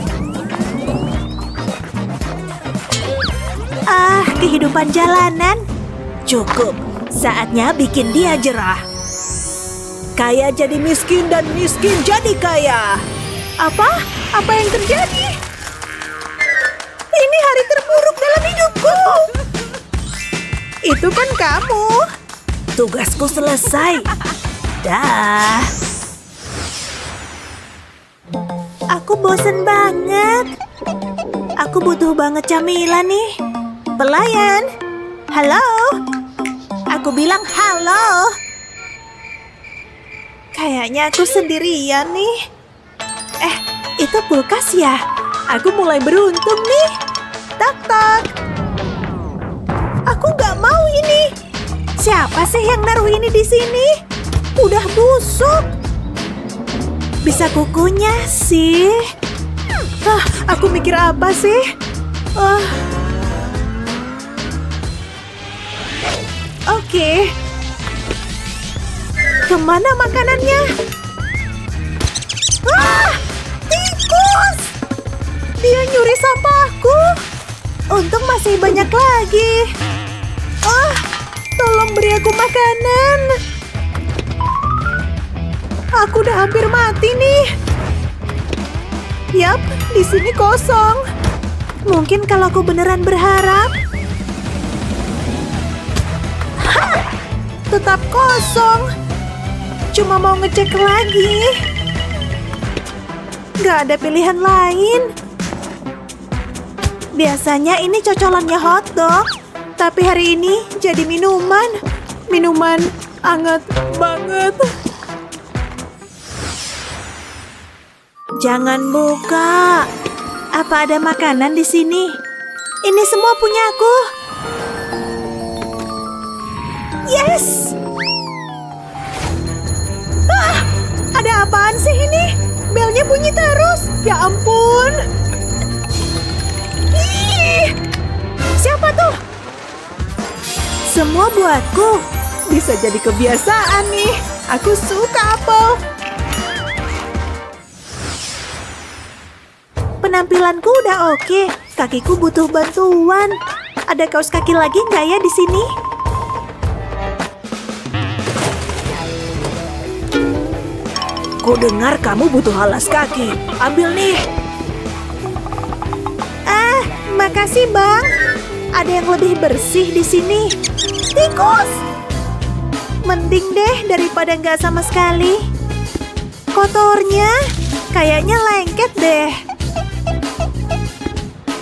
Kehidupan jalanan. Cukup. Saatnya bikin dia jerah. Kaya jadi miskin dan miskin jadi kaya. Apa? Apa yang terjadi? Ini hari terburuk dalam hidupku. Itu kan kamu. Tugasku selesai. Dah. Aku bosen banget. Aku butuh banget camilan nih. Pelayan. Halo. Aku bilang halo. Kayaknya aku sendirian nih. Itu kulkas ya? Aku mulai beruntung nih. Tak-tak. Aku nggak mau ini. Siapa sih yang naruh ini di sini? Udah busuk. bisa kukunya sih. Aku mikir apa sih? Oke. Kemana makanannya? Tikus! Dia nyuri sampahku. Untung masih banyak lagi. Tolong beri aku makanan. Aku udah hampir mati nih. Yap, di sini kosong. Mungkin kalau aku beneran berharap. Tetap kosong. Cuma mau ngecek lagi. Gak ada pilihan lain. Biasanya ini cocolannya hotdog. Tapi hari ini jadi minuman. Minuman anget banget. Jangan buka. Apa ada makanan di sini? Ini semua punyaku. Yes! Ada apaan sih ini? Belnya bunyi terus. Ya ampun. Ih! Siapa tuh? Semua buatku. Bisa jadi kebiasaan nih. Aku suka apel. Penampilanku udah oke. Kakiku butuh bantuan. Ada kaos kaki lagi nggak ya di sini? Ku dengar kamu butuh alas kaki. Ambil nih. Makasih bang. Ada yang lebih bersih di sini. Tikus! Mending deh daripada nggak sama sekali. Kotornya kayaknya lengket deh.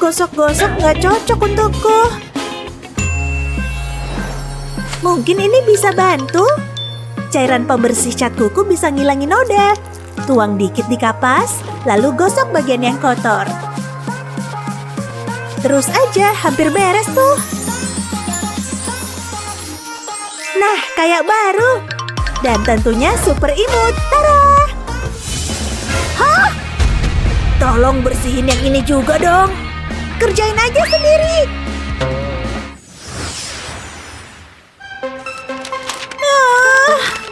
Gosok-gosok nggak cocok untukku. Mungkin ini bisa bantu. Cairan pembersih cat kuku bisa ngilangin noda. Tuang dikit di kapas, lalu gosok bagian yang kotor. Terus aja, hampir beres tuh. Nah, kayak baru. Dan tentunya super imut. Tara! Hah? Tolong bersihin yang ini juga dong. Kerjain aja sendiri.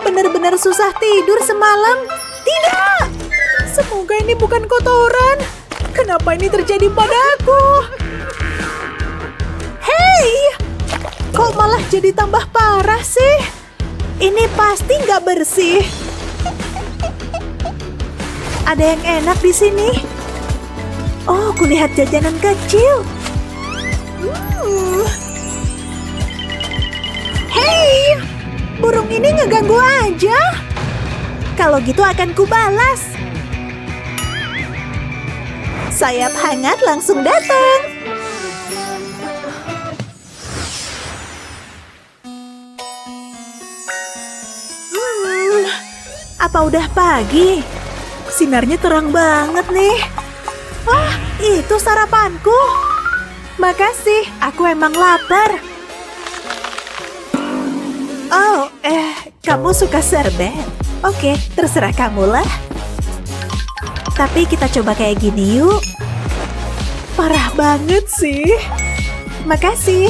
Benar-benar susah tidur semalam. Tidak! Semoga ini bukan kotoran. Kenapa ini terjadi padaku? Hei! Kok malah jadi tambah parah sih? Ini pasti nggak bersih. Ada yang enak di sini. Oh, kulihat jajanan kecil. Hei! Burung ini ngeganggu aja. Kalau gitu akan kubalas. Sayap hangat langsung datang. Apa udah pagi? Sinarnya terang banget nih. Wah, itu sarapanku. Makasih, aku emang lapar. Oh, kamu suka serbet? Oke, terserah kamu lah. Tapi kita coba kayak gini yuk. Parah banget sih. Makasih.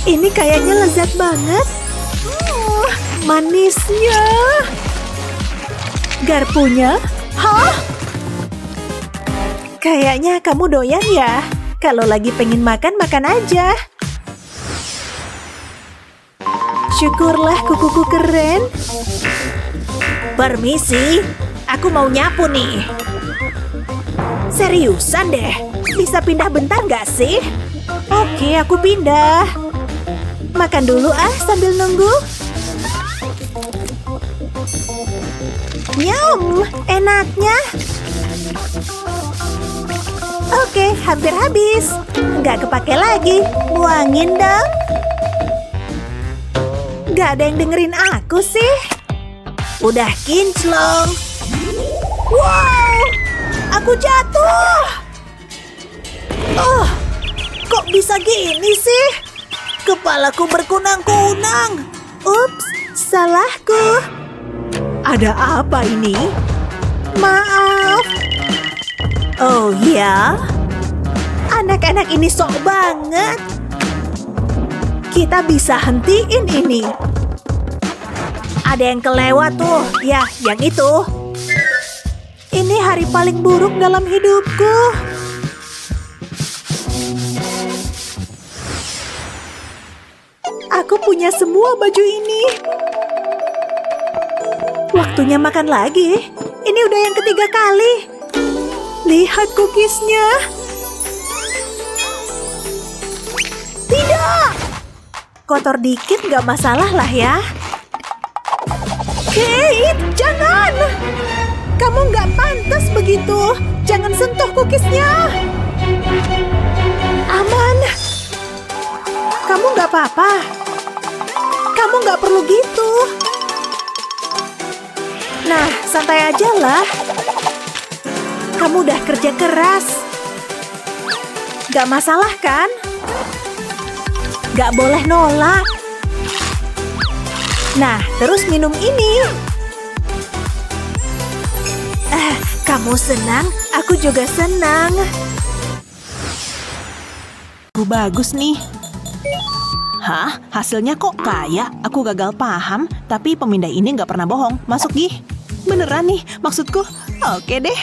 Ini kayaknya lezat banget. Manisnya. Garpunya? Hah? Kayaknya kamu doyan ya. Kalau lagi pengen makan, makan aja. Syukurlah kukuku keren. Permisi, aku mau nyapu nih. Seriusan deh, bisa pindah bentar gak sih? Oke, aku pindah. Makan dulu sambil nunggu. Nyam, enaknya. Oke, hampir habis. Nggak kepake lagi, buangin dong. Nggak ada yang dengerin aku sih. Udah kinclong. Wow, aku jatuh. Oh, kok bisa gini sih? Kepalaku berkunang-kunang. Ups, salahku. Ada apa ini? Maaf. Oh ya? Anak-anak ini sok banget. Kita bisa hentiin ini. Ada yang kelewat tuh. Ya, yang itu. Ini hari paling buruk dalam hidupku. Aku punya semua baju ini. Waktunya makan lagi. Ini udah yang ketiga kali. Lihat cookiesnya. Tidak. Kotor dikit gak masalah lah ya. Kate, jangan. Kamu gak pantas begitu. Jangan sentuh cookiesnya. Aman. Kamu gak apa-apa. Kamu gak perlu gitu. Nah, santai aja lah. Kamu udah kerja keras. Gak masalah kan? Gak boleh nolak. Nah, terus minum ini. Kamu senang, aku juga senang. Bagus nih. Hah? Hasilnya kok kayak? Aku gagal paham, tapi pemindai ini nggak pernah bohong. Masuk, Gi. Beneran nih, maksudku. Oke deh.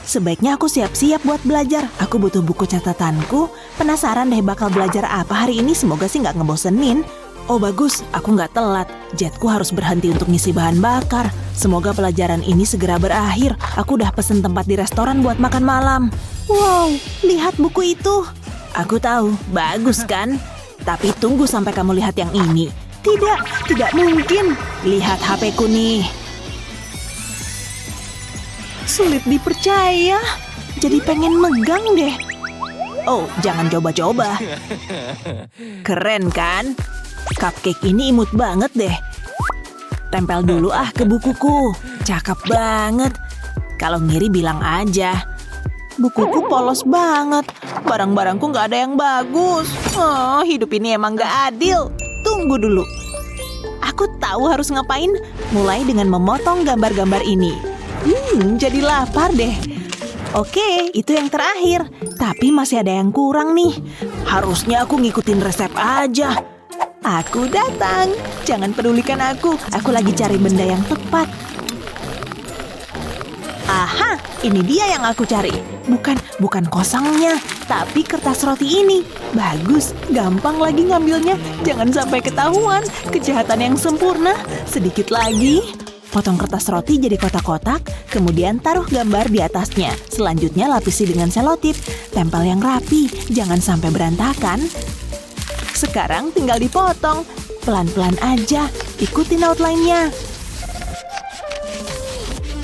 Sebaiknya aku siap-siap buat belajar. Aku butuh buku catatanku. Penasaran deh bakal belajar apa hari ini. Semoga sih nggak ngebosenin. Oh bagus, aku nggak telat. Jetku harus berhenti untuk ngisi bahan bakar. Semoga pelajaran ini segera berakhir. Aku udah pesen tempat di restoran buat makan malam. Wow, lihat buku itu. Aku tahu, bagus kan? Tapi tunggu sampai kamu lihat yang ini. Tidak mungkin. Lihat HP-ku nih. Sulit dipercaya. Jadi pengen megang deh. Oh, jangan coba-coba. Keren kan? Cupcake ini imut banget deh. Tempel dulu ke bukuku. Cakep banget. Kalau ngiri bilang aja. Bukuku polos banget. Barang-barangku nggak ada yang bagus. Oh, hidup ini emang nggak adil. Tunggu dulu. Aku tahu harus ngapain. Mulai dengan memotong gambar-gambar ini. Jadi lapar deh. Oke, itu yang terakhir. Tapi masih ada yang kurang nih. Harusnya aku ngikutin resep aja. Aku datang. Jangan pedulikan aku. Aku lagi cari benda yang tepat. Aha, ini dia yang aku cari. Bukan kosongnya, tapi kertas roti ini. Bagus, gampang lagi ngambilnya. Jangan sampai ketahuan. Kejahatan yang sempurna. Sedikit lagi. Potong kertas roti jadi kotak-kotak, kemudian taruh gambar di atasnya. Selanjutnya lapisi dengan selotip. Tempel yang rapi, jangan sampai berantakan. Sekarang tinggal dipotong. Pelan-pelan aja, ikutin outline-nya.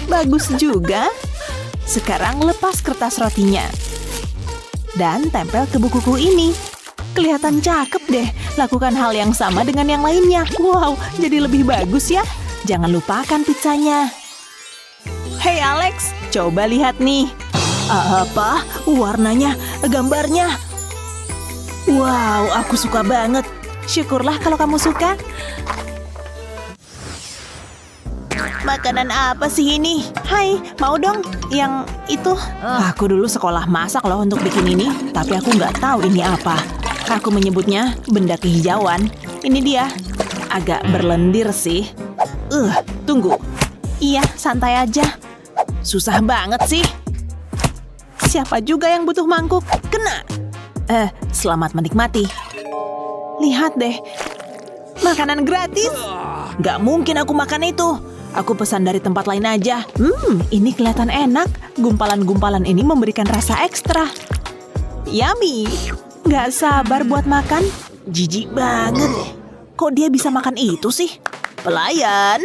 Bagus juga. Sekarang lepas kertas rotinya. Dan tempel ke bukuku ini. Kelihatan cakep deh. Lakukan hal yang sama dengan yang lainnya. Wow, jadi lebih bagus ya. Jangan lupakan pizzanya. Hey Alex, coba lihat nih. Apa? Warnanya, gambarnya. Wow, aku suka banget. Syukurlah kalau kamu suka. Makanan apa sih ini? Hai, mau dong yang itu? Aku dulu sekolah masak loh untuk bikin ini, tapi aku nggak tahu ini apa. Aku menyebutnya benda kehijauan. Ini dia. Agak berlendir sih. Tunggu. Iya, santai aja. Susah banget sih. Siapa juga yang butuh mangkuk? Kena. Selamat menikmati. Lihat deh. Makanan gratis. Gak mungkin aku makan itu. Aku pesan dari tempat lain aja. Ini kelihatan enak. Gumpalan-gumpalan ini memberikan rasa ekstra. Yummy. Gak sabar buat makan. Jijik banget. Kok dia bisa makan itu sih? Pelayan.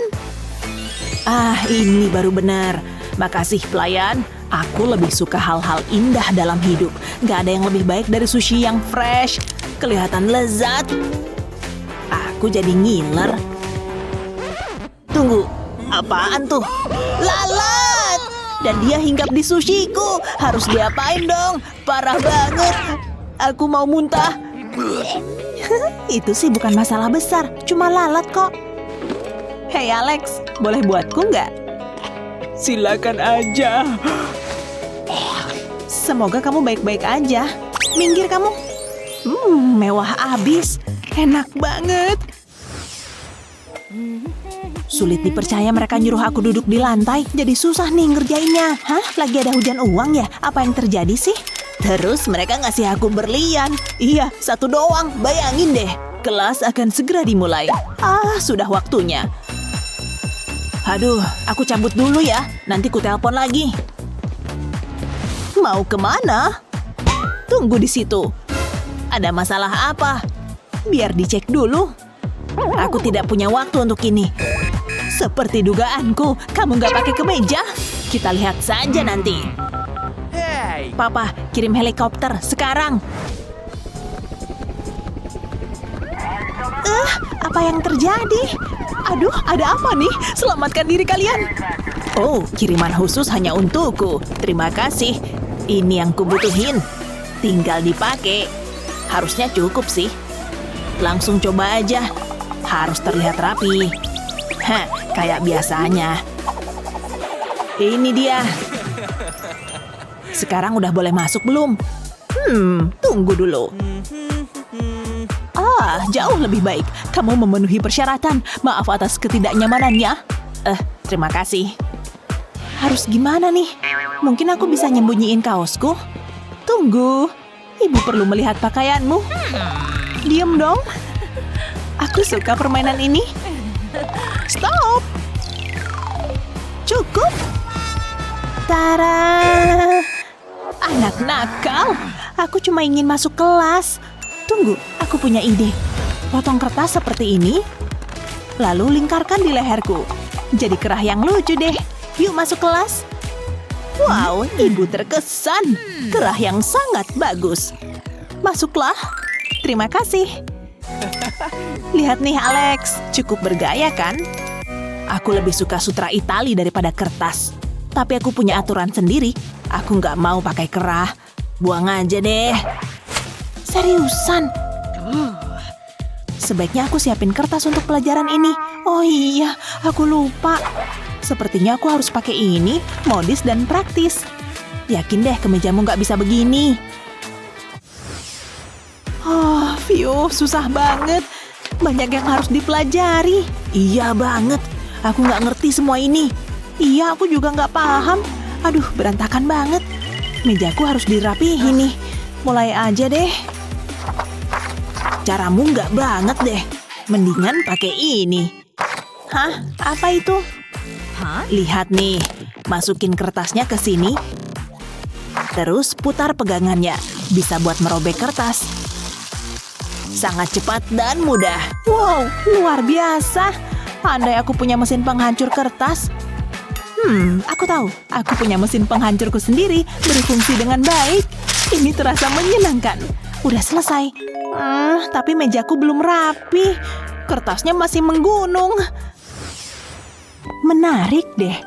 Ini baru benar. Makasih pelayan. Aku lebih suka hal-hal indah dalam hidup. Gak ada yang lebih baik dari sushi yang fresh. Kelihatan lezat. Aku jadi ngiler. Tunggu. Apaan tuh? Lalat! Dan dia hinggap di sushiku. Harus diapain dong? Parah banget. Aku mau muntah. Itu sih bukan masalah besar. Cuma lalat kok. Hei Alex, boleh buatku nggak? Silakan aja. Semoga kamu baik-baik aja. Minggir kamu. Mewah abis. Enak banget. Sulit dipercaya mereka nyuruh aku duduk di lantai. Jadi susah nih ngerjainnya. Hah? Lagi ada hujan uang ya? Apa yang terjadi sih? Terus mereka ngasih aku berlian. Iya, 1 doang. Bayangin deh. Kelas akan segera dimulai. Sudah waktunya. Aduh, aku cabut dulu ya. Nanti ku telepon lagi. Mau kemana? Tunggu di situ. Ada masalah apa? Biar dicek dulu. Aku tidak punya waktu untuk ini. Seperti dugaanku, kamu nggak pakai kemeja? Kita lihat saja nanti. Hey! Papa, kirim helikopter sekarang. Apa yang terjadi? Aduh, ada apa nih? Selamatkan diri kalian. Oh, kiriman khusus hanya untukku. Terima kasih. Ini yang kubutuhin. Tinggal dipakai. Harusnya cukup sih. Langsung coba aja. Harus terlihat rapi. Kayak biasanya. Ini dia. Sekarang udah boleh masuk belum? Tunggu dulu. Jauh lebih baik. Kamu memenuhi persyaratan. Maaf atas ketidaknyamanannya. Terima kasih. Harus gimana nih? Mungkin aku bisa nyembunyiin kaosku? Tunggu. Ibu perlu melihat pakaianmu. Diam dong. Aku suka permainan ini. Stop. Cukup. Tara. Anak nakal. Aku cuma ingin masuk kelas. Tunggu, aku punya ide. Potong kertas seperti ini, lalu lingkarkan di leherku. Jadi kerah yang lucu deh. Yuk masuk kelas. Wow, ibu terkesan. Kerah yang sangat bagus. Masuklah. Terima kasih. Lihat nih Alex, cukup bergaya kan? Aku lebih suka sutra Itali daripada kertas. Tapi aku punya aturan sendiri. Aku nggak mau pakai kerah. Buang aja deh. Seriusan? Sebaiknya aku siapin kertas untuk pelajaran ini. Oh iya, aku lupa. Sepertinya aku harus pakai ini, modis dan praktis. Yakin deh kemejamu nggak bisa begini. Susah banget. Banyak yang harus dipelajari. Iya banget. Aku nggak ngerti semua ini. Iya, aku juga nggak paham. Aduh, berantakan banget. Mejaku harus dirapihin nih. Mulai aja deh. Caramu nggak banget deh. Mendingan pakai ini. Hah? Apa itu? Lihat nih. Masukin kertasnya ke sini. Terus putar pegangannya. Bisa buat merobek kertas. Sangat cepat dan mudah. Wow, luar biasa. Andai aku punya mesin penghancur kertas. Aku tahu. Aku punya mesin penghancurku sendiri. Berfungsi dengan baik. Ini terasa menyenangkan. Udah selesai. Tapi mejaku belum rapi. Kertasnya masih menggunung. Menarik deh.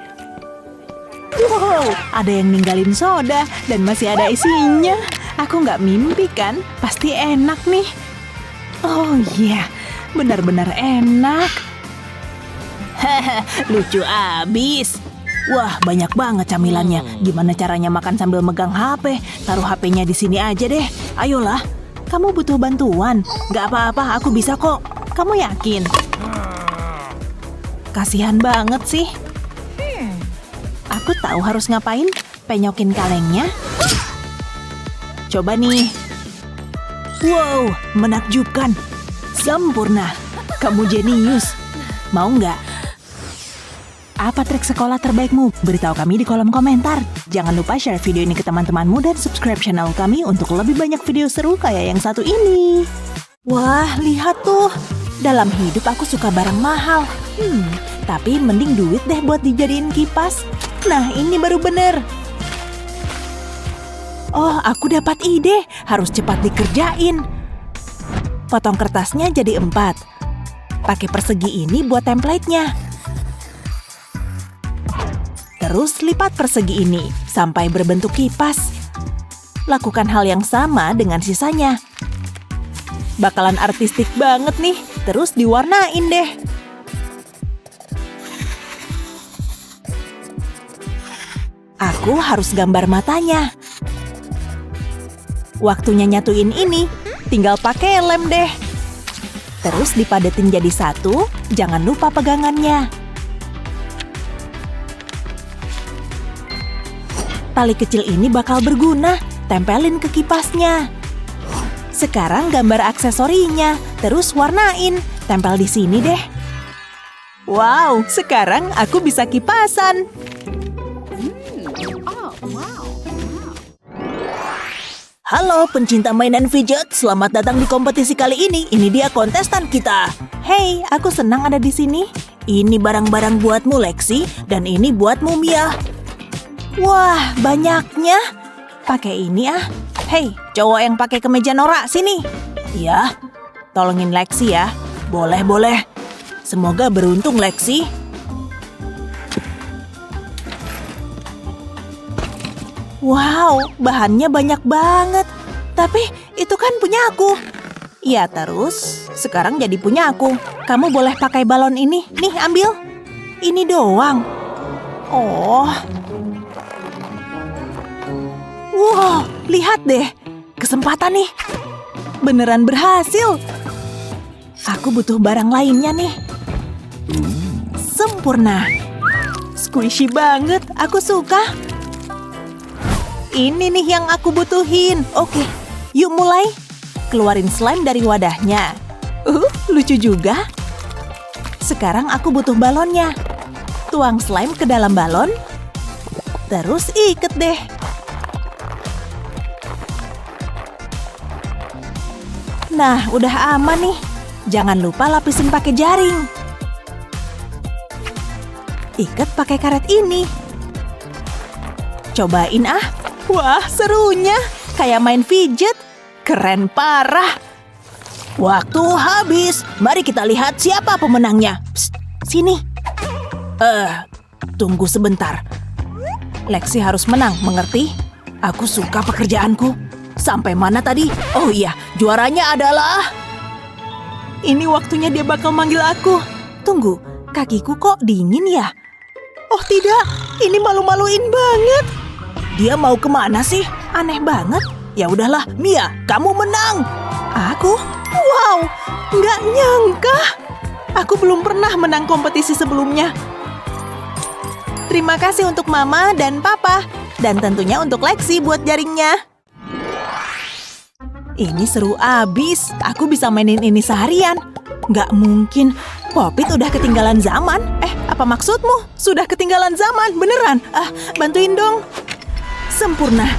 Wow, ada yang ninggalin soda dan masih ada isinya. Aku nggak mimpi kan? Pasti enak nih. Oh iya, benar-benar enak. Haha, lucu abis. Wah, banyak banget camilannya. Gimana caranya makan sambil megang HP? Taruh HP-nya di sini aja deh. Ayolah. Kamu butuh bantuan? Gak apa-apa, aku bisa kok. Kamu yakin? Kasihan banget sih. Aku tahu harus ngapain. Penyokin kalengnya. Coba nih. Wow, menakjubkan. Sempurna. Kamu jenius. Mau nggak? Apa trik sekolah terbaikmu? Beritahu kami di kolom komentar. Jangan lupa share video ini ke teman-temanmu dan subscribe channel kami untuk lebih banyak video seru kayak yang satu ini. Wah, lihat tuh. Dalam hidup aku suka barang mahal. Tapi mending duit deh buat dijadiin kipas. Nah, ini baru bener. Oh, aku dapat ide. Harus cepat dikerjain. Potong kertasnya jadi 4. Pakai persegi ini buat template-nya. Terus lipat persegi ini sampai berbentuk kipas. Lakukan hal yang sama dengan sisanya. Bakalan artistik banget nih. Terus diwarnain deh. Aku harus gambar matanya. Waktunya nyatuin ini, tinggal pakai lem deh. Terus dipadetin jadi satu, jangan lupa pegangannya. Tali kecil ini bakal berguna, tempelin ke kipasnya. Sekarang gambar aksesorinya, terus warnain, tempel di sini deh. Wow, sekarang aku bisa kipasan. Halo pencinta mainan fidget, selamat datang di kompetisi kali ini. Ini dia kontestan kita. Hey, aku senang ada di sini. Ini barang-barang buatmu Lexi, dan ini buatmu Mia. Wah, banyaknya. Pakai ini ah. Hey, cowok yang pakai kemeja norak, sini. Ya, tolongin Lexi ya. Boleh, boleh. Semoga beruntung Lexi. Wow, bahannya banyak banget. Tapi itu kan punya aku. Ya terus, sekarang jadi punya aku. Kamu boleh pakai balon ini. Nih, ambil. Ini doang. Oh. Wow, lihat deh. Kesempatan nih. Beneran berhasil. Aku butuh barang lainnya nih. Sempurna. Squishy banget, aku suka. Ini nih yang aku butuhin. Oke, yuk mulai. Keluarin slime dari wadahnya. Lucu juga. Sekarang aku butuh balonnya. Tuang slime ke dalam balon. Terus iket deh. Nah, udah aman nih. Jangan lupa lapisin pakai jaring. Iket pakai karet ini. Cobain ah. Wah, serunya. Kayak main fidget. Keren parah. Waktu habis. Mari kita lihat siapa pemenangnya. Psst, sini. Tunggu sebentar. Lexi harus menang, mengerti? Aku suka pekerjaanku. Sampai mana tadi? Oh iya, juaranya adalah... Ini waktunya dia bakal manggil aku. Tunggu, kakiku kok dingin ya? Oh tidak, ini malu-maluin banget. Dia mau kemana sih? Aneh banget. Ya udahlah, Mia, kamu menang. Aku? Wow, nggak nyangka. Aku belum pernah menang kompetisi sebelumnya. Terima kasih untuk Mama dan Papa. Dan tentunya untuk Lexi buat jaringnya. Ini seru abis. Aku bisa mainin ini seharian. Nggak mungkin. Popit udah ketinggalan zaman. Apa maksudmu? Sudah ketinggalan zaman, beneran? Bantuin dong. Sempurna.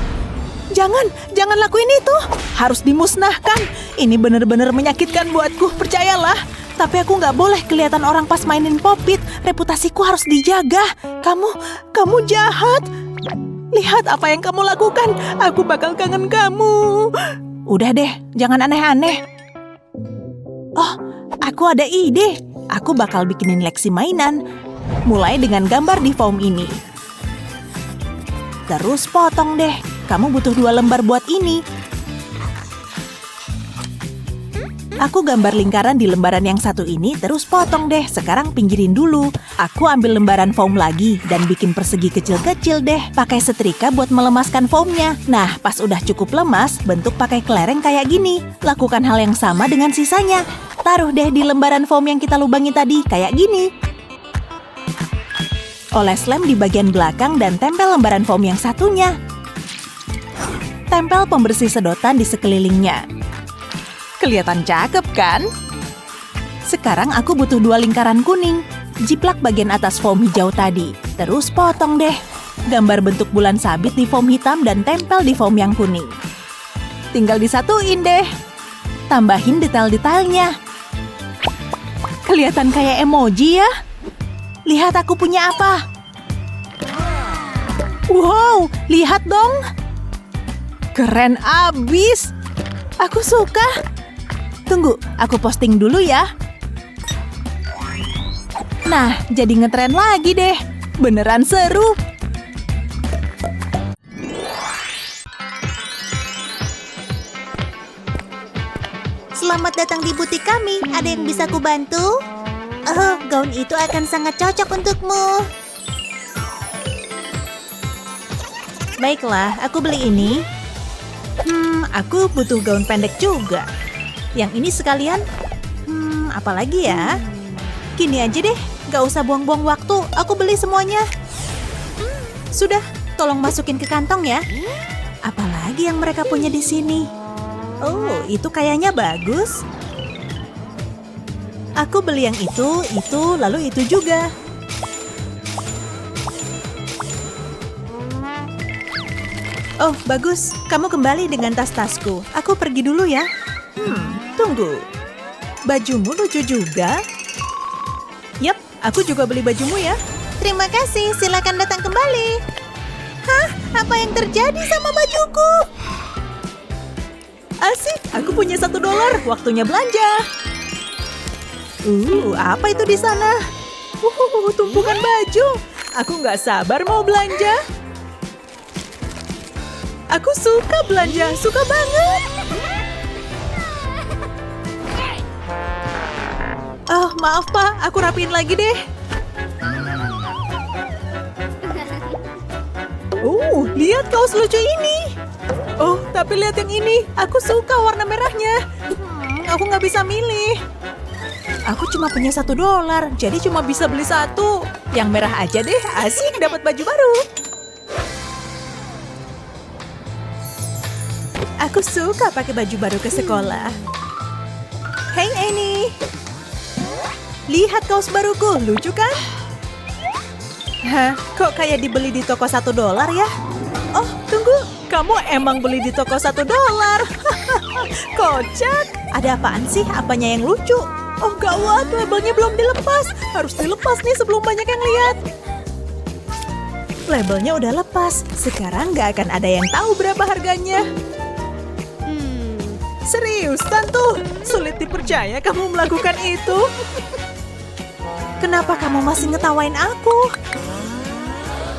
Jangan lakuin itu. Harus dimusnahkan. Ini bener-bener menyakitkan buatku, percayalah. Tapi aku nggak boleh kelihatan orang pas mainin Popit. Reputasiku harus dijaga. Kamu jahat. Lihat apa yang kamu lakukan. Aku bakal kangen kamu. Udah deh, jangan aneh-aneh. Oh, aku ada ide. Aku bakal bikinin Lexi mainan. Mulai dengan gambar di foam ini. Terus potong deh. Kamu butuh 2 lembar buat ini. Aku gambar lingkaran di lembaran yang satu ini, terus potong deh. Sekarang pinggirin dulu. Aku ambil lembaran foam lagi dan bikin persegi kecil-kecil deh. Pakai setrika buat melemaskan foamnya. Nah, pas udah cukup lemas, bentuk pakai kelereng kayak gini. Lakukan hal yang sama dengan sisanya. Taruh deh di lembaran foam yang kita lubangi tadi, kayak gini. Oles lem di bagian belakang dan tempel lembaran foam yang satunya. Tempel pembersih sedotan di sekelilingnya. Kelihatan cakep kan? Sekarang aku butuh 2 lingkaran kuning. Jiplak bagian atas foam hijau tadi. Terus potong deh. Gambar bentuk bulan sabit di foam hitam dan tempel di foam yang kuning. Tinggal disatuin deh. Tambahin detail-detailnya. Kelihatan kayak emoji ya? Lihat aku punya apa. Wow, lihat dong. Keren abis. Aku suka. Tunggu, aku posting dulu ya. Nah, jadi ngetren lagi deh. Beneran seru. Selamat datang di butik kami. Ada yang bisa kubantu? Oh, gaun itu akan sangat cocok untukmu. Baiklah, aku beli ini. Aku butuh gaun pendek juga. Yang ini sekalian. Apa lagi ya? Gini aja deh, gak usah buang-buang waktu. Aku beli semuanya. Sudah, tolong masukin ke kantong ya. Apalagi yang mereka punya di sini? Oh, itu kayaknya bagus. Aku beli yang itu, lalu itu juga. Oh, bagus. Kamu kembali dengan tas-tasku. Aku pergi dulu ya. Tunggu. Bajumu lucu juga? Yap, aku juga beli bajumu ya. Terima kasih, silakan datang kembali. Hah? Apa yang terjadi sama bajuku? Asik, aku punya $1. Waktunya belanja. Apa itu di sana? Tumpukan baju. Aku nggak sabar mau belanja. Aku suka belanja, suka banget. Oh, maaf Pak, aku rapiin lagi deh. Lihat kaos lucu ini. Oh, tapi lihat yang ini. Aku suka warna merahnya. Aku nggak bisa milih. Aku cuma punya $1, jadi cuma bisa beli satu. Yang merah aja deh, asik dapat baju baru. Aku suka pakai baju baru ke sekolah. Hey Annie, lihat kaos baruku, lucu kan? Hah, kok kayak dibeli di toko $1 ya? Oh, tunggu, kamu emang beli di toko $1? Kocak, ada apaan sih? Apanya yang lucu? Oh gawat, labelnya belum dilepas. Harus dilepas nih sebelum banyak yang lihat. Labelnya udah lepas, sekarang nggak akan ada yang tahu berapa harganya. Seriusan tuh, sulit dipercaya kamu melakukan itu. Kenapa kamu masih ngetawain aku?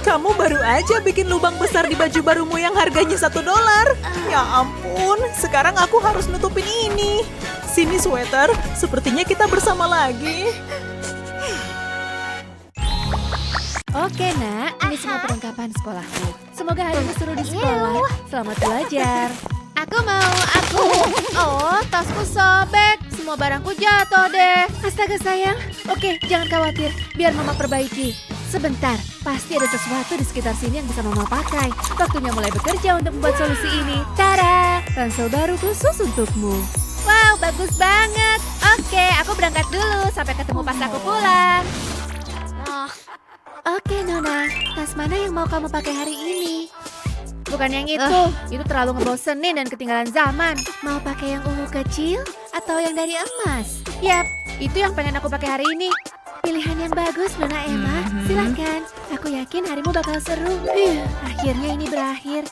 Kamu baru aja bikin lubang besar di baju barumu yang harganya $1. Ya ampun, sekarang aku harus nutupin ini. Sini sweater, sepertinya kita bersama lagi. Oke nak, ini semua perlengkapan sekolahku. Semoga harimu seru di sekolah. Selamat belajar. Aku. Oh, tasku sobek. Semua barangku jatuh deh. Astaga sayang. Oke, jangan khawatir. Biar mama perbaiki. Sebentar, pasti ada sesuatu di sekitar sini yang bisa mama pakai. Waktunya mulai bekerja untuk membuat solusi ini. Tara, ransel baru khusus untukmu. Wow, bagus banget. Oke, aku berangkat dulu. Sampai ketemu pas aku pulang. Oke, Nona. Tas mana yang mau kamu pakai hari ini? Bukan yang itu terlalu ngebosenin dan ketinggalan zaman. Mau pakai yang ungu kecil atau yang dari emas? Yap, itu yang pengen aku pakai hari ini. Pilihan yang bagus, Nona Emma. Silakan, aku yakin harimu bakal seru. Akhirnya ini berakhir.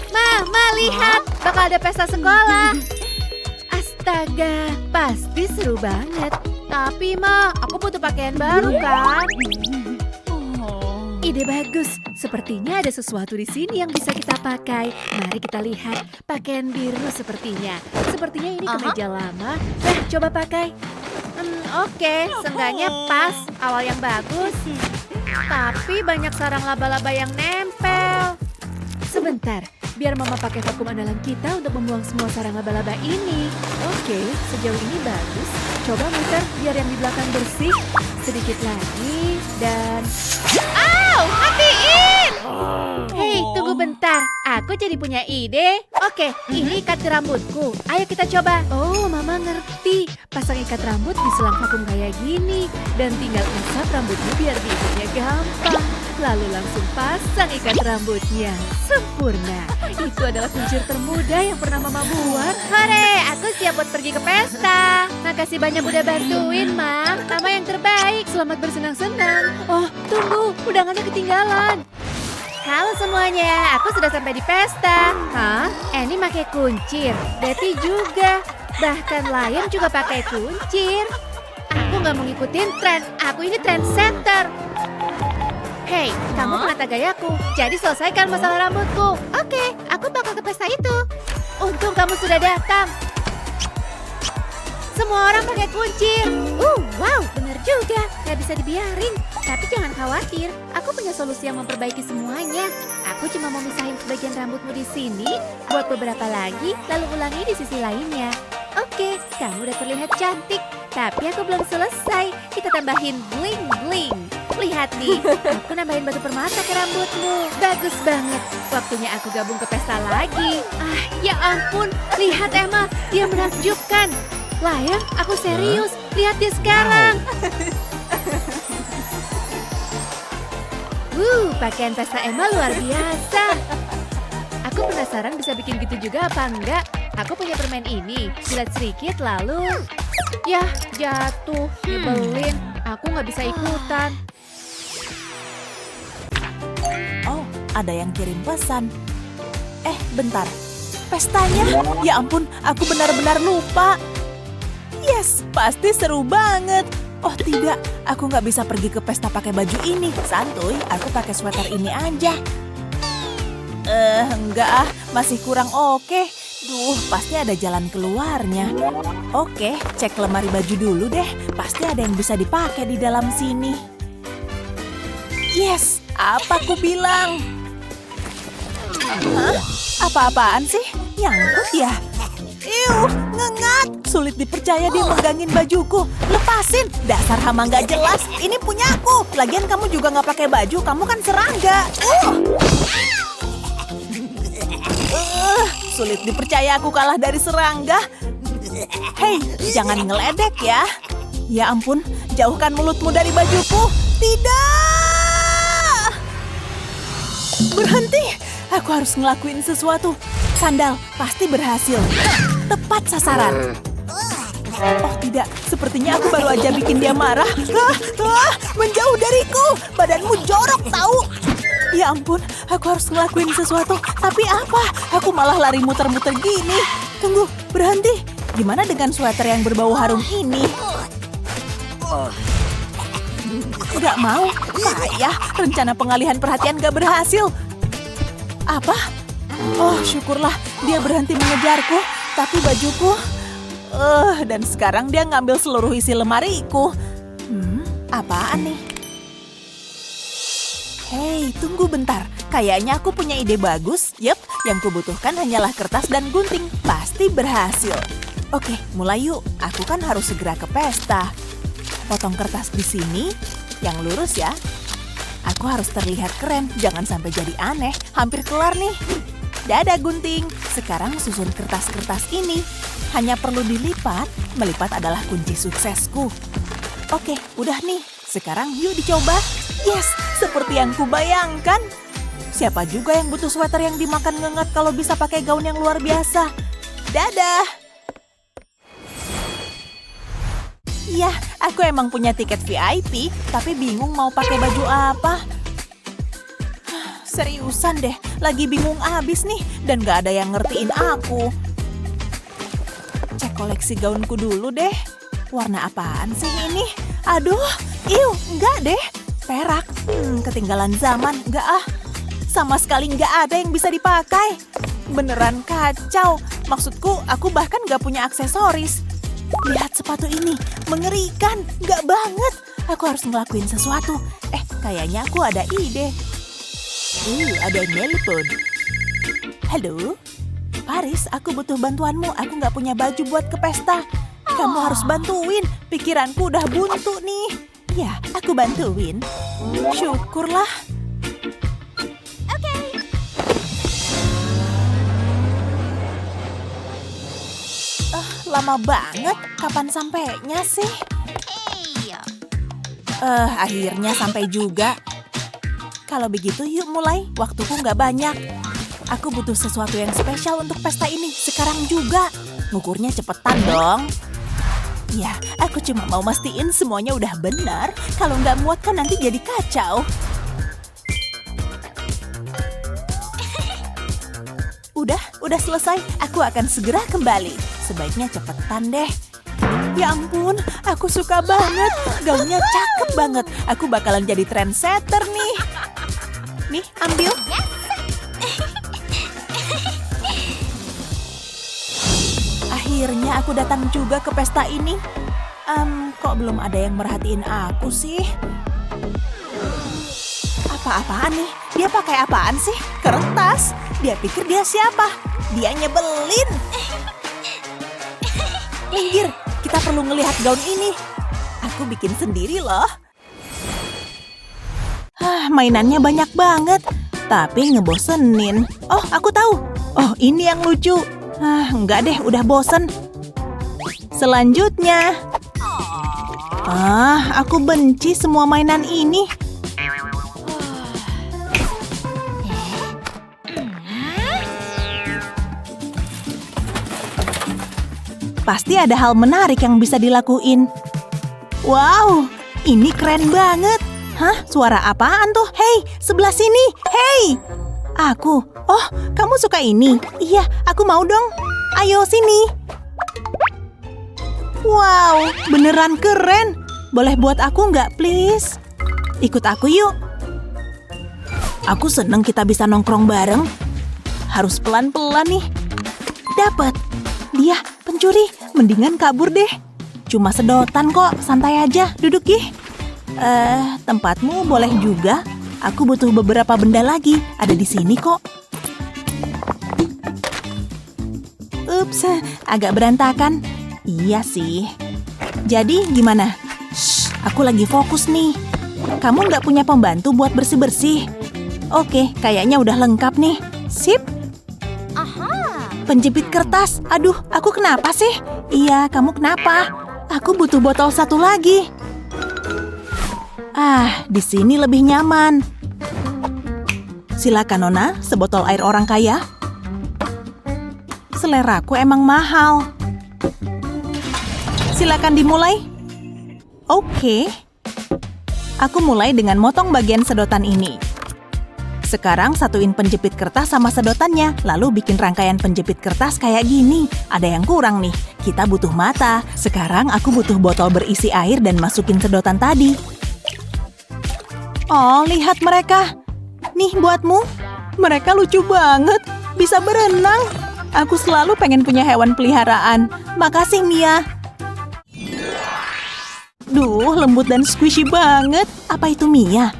Ma, lihat, bakal ada pesta sekolah. Astaga, pasti seru banget. Tapi Ma, aku butuh pakaian baru kan? Ide bagus. Sepertinya ada sesuatu di sini yang bisa kita pakai. Mari kita lihat. Pakaian biru sepertinya. Sepertinya ini kemeja lama. Nah, coba pakai. Oke, seenggaknya pas. Awal yang bagus. Tapi banyak sarang laba-laba yang nempel. Sebentar, biar mama pakai vakum andalan kita untuk membuang semua sarang laba-laba ini. Oke, sejauh ini bagus. Coba muter biar yang di belakang bersih. Sedikit lagi dan... Matiin! Hei, tunggu bentar. Aku jadi punya ide. Oke, ini ikat ke rambutku. Ayo kita coba. Oh, mama ngerti. Pasang ikat rambut di selang vakum kayak gini. Dan tinggal usap rambutnya biar diikatnya gampang. Lalu langsung pasang ikat rambutnya. Sempurna. Itu adalah kuncir termudah yang pernah mama buat. Hore, aku siap buat pergi ke pesta. Makasih banyak udah bantuin, Mam. Mama yang terbaik. Selamat bersenang-senang. Oh, tunggu. Undangannya ketinggalan. Halo semuanya, aku sudah sampai di pesta. Hah? Annie pakai kuncir. Betty juga. Bahkan Lion juga pakai kuncir. Aku nggak mau ngikutin tren. Aku ini trendsetter. Hei, kamu menata gayaku. Jadi selesaikan masalah rambutku. Oke, aku bakal ke pesta itu. Untung kamu sudah datang. Semua orang pakai kuncir. Wow, bener juga. Gak bisa dibiarin. Tapi jangan khawatir, aku punya solusi yang memperbaiki semuanya. Aku cuma mau misahin sebagian rambutmu di sini, buat beberapa lagi, lalu ulangi di sisi lainnya. Oke, kamu udah terlihat cantik. Tapi aku belum selesai. Kita tambahin bling-bling. Lihat nih, aku nambahin batu permata ke rambutmu. Bagus banget. Waktunya aku gabung ke pesta lagi. Ya ampun. Lihat Emma, dia menakjubkan. Lion, aku serius. Lihat dia sekarang. Pakaian pesta Emma luar biasa. Aku penasaran bisa bikin gitu juga apa enggak. Aku punya permen ini. Jilat sedikit lalu... Yah, jatuh. Nyebelin. Aku nggak bisa ikutan. Oh, ada yang kirim pesan. Bentar. Pestanya? Ya ampun, aku benar-benar lupa. Yes, pasti seru banget. Oh tidak, aku nggak bisa pergi ke pesta pakai baju ini. Santuy, aku pakai sweater ini aja. Enggak masih kurang oke. Duh, pasti ada jalan keluarnya. Oke, cek lemari baju dulu deh. Pasti ada yang bisa dipakai di dalam sini. Yes, apa aku bilang? Hah? Apa-apaan sih? Nyangkut ya? Iuh, ngengat. Sulit dipercaya dia megangin bajuku. Lepasin, dasar hama nggak jelas. Ini punyaku. Lagian kamu juga nggak pakai baju, kamu kan serangga. Sulit dipercaya aku kalah dari serangga. Hei, jangan ngeledek ya. Ya ampun, jauhkan mulutmu dari bajuku. Tidak! Berhenti, aku harus ngelakuin sesuatu. Sandal, pasti berhasil. Tepat sasaran. Oh tidak, sepertinya aku baru aja bikin dia marah. Menjauh dariku, badanmu jorok tahu. Ya ampun, aku harus ngelakuin sesuatu. Tapi apa? Aku malah lari muter-muter gini. Tunggu, berhenti. Gimana dengan sweater yang berbau harum ini? Gak mau, payah. Rencana pengalihan perhatian gak berhasil. Apa? Oh, syukurlah dia berhenti mengejarku. Tapi bajuku... dan sekarang dia ngambil seluruh isi lemariku. Apaan nih? Hei, tunggu bentar. Kayaknya aku punya ide bagus. Yep, yang kubutuhkan hanyalah kertas dan gunting. Pasti berhasil. Oke, mulai yuk. Aku kan harus segera ke pesta. Potong kertas di sini. Yang lurus ya. Aku harus terlihat keren. Jangan sampai jadi aneh. Hampir kelar nih. Dadah gunting. Sekarang susun kertas-kertas ini. Hanya perlu dilipat. Melipat adalah kunci suksesku. Oke, udah nih. Sekarang yuk dicoba. Yes, seperti yang kubayangkan. Siapa juga yang butuh sweater yang dimakan ngengat kalau bisa pakai gaun yang luar biasa? Dadah! Iya, aku emang punya tiket VIP, tapi bingung mau pakai baju apa. Seriusan deh, lagi bingung abis nih, dan gak ada yang ngertiin aku. Cek koleksi gaunku dulu deh. Warna apaan sih ini? Aduh, enggak deh. Perak, ketinggalan zaman, enggak ah. Sama sekali enggak ada yang bisa dipakai. Beneran kacau. Maksudku, aku bahkan gak punya aksesoris. Lihat sepatu ini, mengerikan, enggak banget. Aku harus ngelakuin sesuatu. Kayaknya aku ada ide. Ada nelpon. Halo? Paris, aku butuh bantuanmu. Aku nggak punya baju buat ke pesta. Kamu harus bantuin. Pikiranku udah buntu nih. Ya, aku bantuin. Syukurlah. Oke. Lama banget. Kapan sampainya sih? Akhirnya sampai juga. Kalau begitu yuk mulai. Waktuku nggak banyak. Aku butuh sesuatu yang spesial untuk pesta ini. Sekarang juga. Ngukurnya cepetan dong. Ya, aku cuma mau mastiin semuanya udah benar. Kalau nggak muat kan nanti jadi kacau. Udah selesai. Aku akan segera kembali. Sebaiknya cepetan deh. Ya ampun, aku suka banget. Gaunnya cakep banget. Aku bakalan jadi trendsetter nih. Nih, ambil. Akhirnya aku datang juga ke pesta ini. Kok belum ada yang merhatiin aku sih? Apa-apaan nih? Dia pakai apaan sih? Kertas? Dia pikir dia siapa? Dia nyebelin. Minggir, kita perlu ngelihat gaun ini. Aku bikin sendiri loh. Mainannya banyak banget, tapi ngebosenin. Oh, aku tahu. Oh, ini yang lucu. Enggak deh, udah bosen. Selanjutnya. Aku benci semua mainan ini. Pasti ada hal menarik yang bisa dilakuin. Wow, ini keren banget. Hah, suara apaan tuh? Hei, sebelah sini. Hei, aku. Oh, kamu suka ini? Iya, aku mau dong. Ayo sini. Wow, beneran keren. Boleh buat aku nggak, please? Ikut aku yuk. Aku seneng kita bisa nongkrong bareng. Harus pelan-pelan nih. Dapat. Dia pencuri. Mendingan kabur deh. Cuma sedotan kok, santai aja. Duduk ih. Tempatmu boleh juga. Aku butuh beberapa benda lagi. Ada di sini kok. Ups, agak berantakan. Iya sih. Jadi gimana? Shh, aku lagi fokus nih. Kamu nggak punya pembantu buat bersih-bersih? Oke, kayaknya udah lengkap nih. Sip. Penjepit kertas. Aduh, aku kenapa sih? Iya, kamu kenapa? Aku butuh botol satu lagi. Di sini lebih nyaman. Silakan Nona, sebotol air orang kaya. Seleraku emang mahal. Silakan dimulai. Oke. Aku mulai dengan motong bagian sedotan ini. Sekarang satuin penjepit kertas sama sedotannya, lalu bikin rangkaian penjepit kertas kayak gini. Ada yang kurang nih, kita butuh mata. Sekarang aku butuh botol berisi air dan masukin sedotan tadi. Oh, lihat mereka. Nih buatmu. Mereka lucu banget, bisa berenang. Aku selalu pengen punya hewan peliharaan. Makasih, Mia. Duh, lembut dan squishy banget. Apa itu Mia?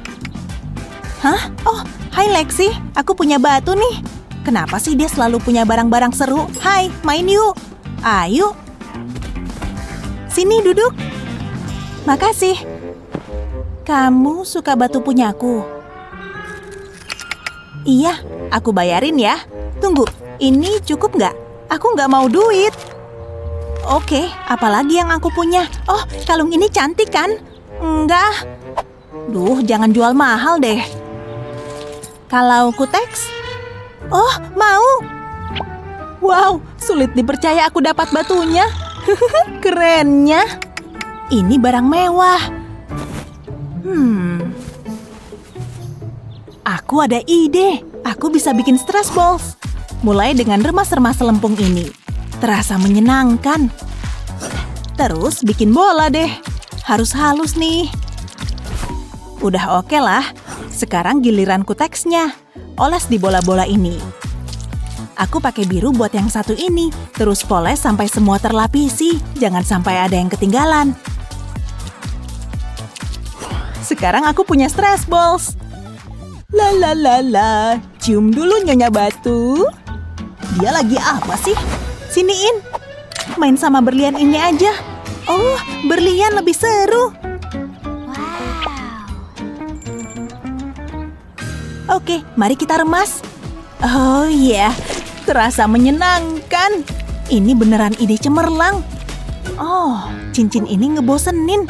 Hah? Oh, hai Lexi, aku punya batu nih. Kenapa sih dia selalu punya barang-barang seru? Hai, main yuk. Ayo. Sini duduk. Makasih. Kamu suka batu punyaku? Iya, aku bayarin ya. Tunggu, ini cukup nggak? Aku nggak mau duit. Oke, apalagi yang aku punya? Oh, kalung ini cantik kan? Enggak. Duh, jangan jual mahal deh. Kalau kuteks? Oh, mau. Wow, sulit dipercaya aku dapat batunya. Kerennya. Ini barang mewah. Aku ada ide. Aku bisa bikin stress balls. Mulai dengan remas-remas lempung ini. Terasa menyenangkan. Terus bikin bola deh. Harus halus nih. Udah oke lah. Sekarang giliran kuteksnya. Oles di bola-bola ini. Aku pakai biru buat yang satu ini. Terus poles sampai semua terlapisi. Jangan sampai ada yang ketinggalan. Sekarang aku punya stress balls. La la la la. Cium dulu Nyonya Batu. Dia lagi apa sih? Siniin. Main sama berlian ini aja. Oh, berlian lebih seru. Oke, mari kita remas. Oh iya, terasa menyenangkan. Ini beneran ide cemerlang. Oh, cincin ini ngebosenin.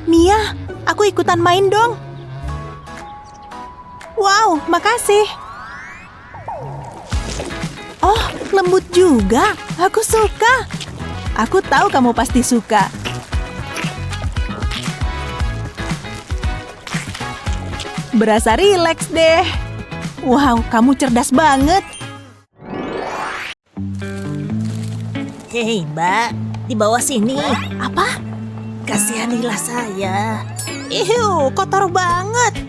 Mia, aku ikutan main dong. Wow, makasih. Oh, lembut juga. Aku suka. Aku tahu kamu pasti suka. Berasa rileks deh. Wow, kamu cerdas banget. Hei, Mbak, di bawah sini. Apa? Kasihanilah saya. Ihu, kotor banget.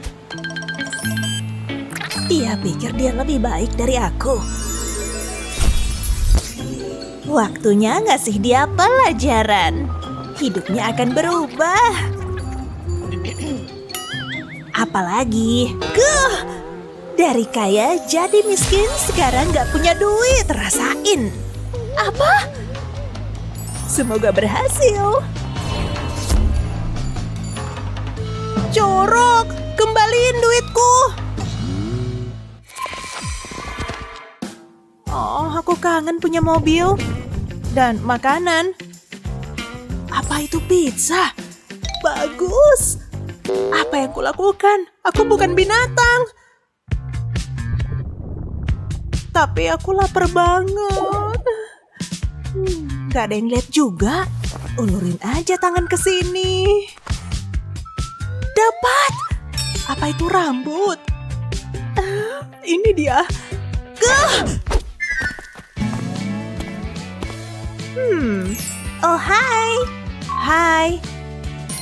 Dia pikir dia lebih baik dari aku. Waktunya ngasih dia pelajaran. Hidupnya akan berubah. Apalagi, dari kaya jadi miskin, sekarang gak punya duit. Rasain. Apa? Semoga berhasil. Jorok, kembaliin duitku. Oh, aku kangen punya mobil dan makanan. Apa itu pizza? Bagus. Apa yang kulakukan? Aku bukan binatang. Tapi aku lapar banget. Gak ada yang lihat juga. Ulurin aja tangan ke sini. Dapat. Apa itu rambut? Ini dia. Oh, hai. Hai.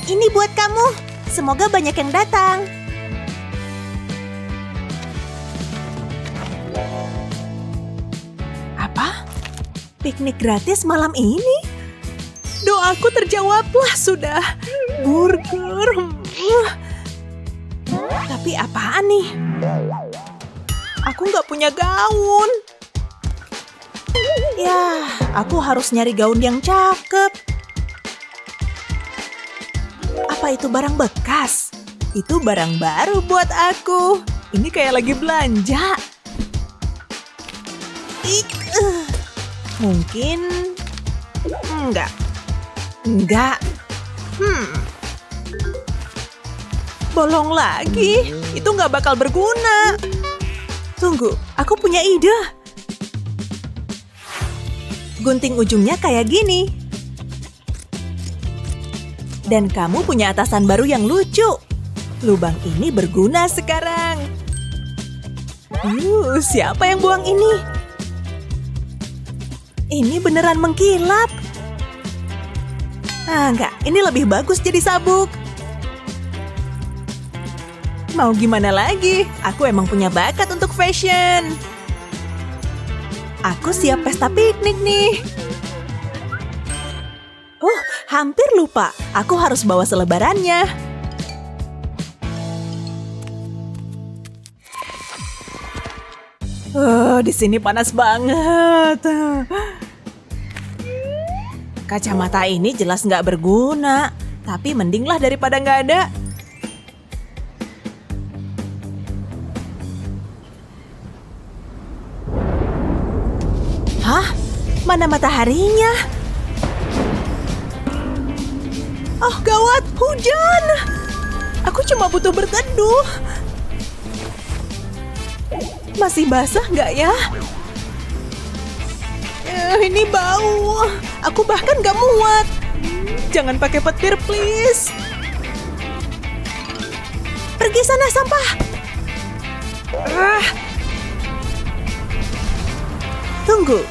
Ini buat kamu. Semoga banyak yang datang. Apa? Piknik gratis malam ini? Doaku terjawablah sudah. Burger. Tapi apaan nih? Aku nggak punya gaun. Ya, aku harus nyari gaun yang cakep. Apa itu barang bekas? Itu barang baru buat aku. Ini kayak lagi belanja. Mungkin... Enggak. Bolong lagi. Itu nggak bakal berguna. Tunggu, aku punya ide. Gunting ujungnya kayak gini. Dan kamu punya atasan baru yang lucu. Lubang ini berguna sekarang. Siapa yang buang ini? Ini beneran mengkilap. Enggak, ini lebih bagus jadi sabuk. Mau gimana lagi? Aku emang punya bakat untuk fashion. Aku siap pesta piknik nih. Hampir lupa. Aku harus bawa selebarannya. Di sini panas banget. Kacamata ini jelas nggak berguna. Tapi mendinglah daripada nggak ada. Hah? Mana mataharinya? Oh gawat, hujan! Aku cuma butuh berteduh. Masih basah nggak ya? Ini bau. Aku bahkan nggak muat. Jangan pakai petir, please. Pergi sana, sampah. Tunggu.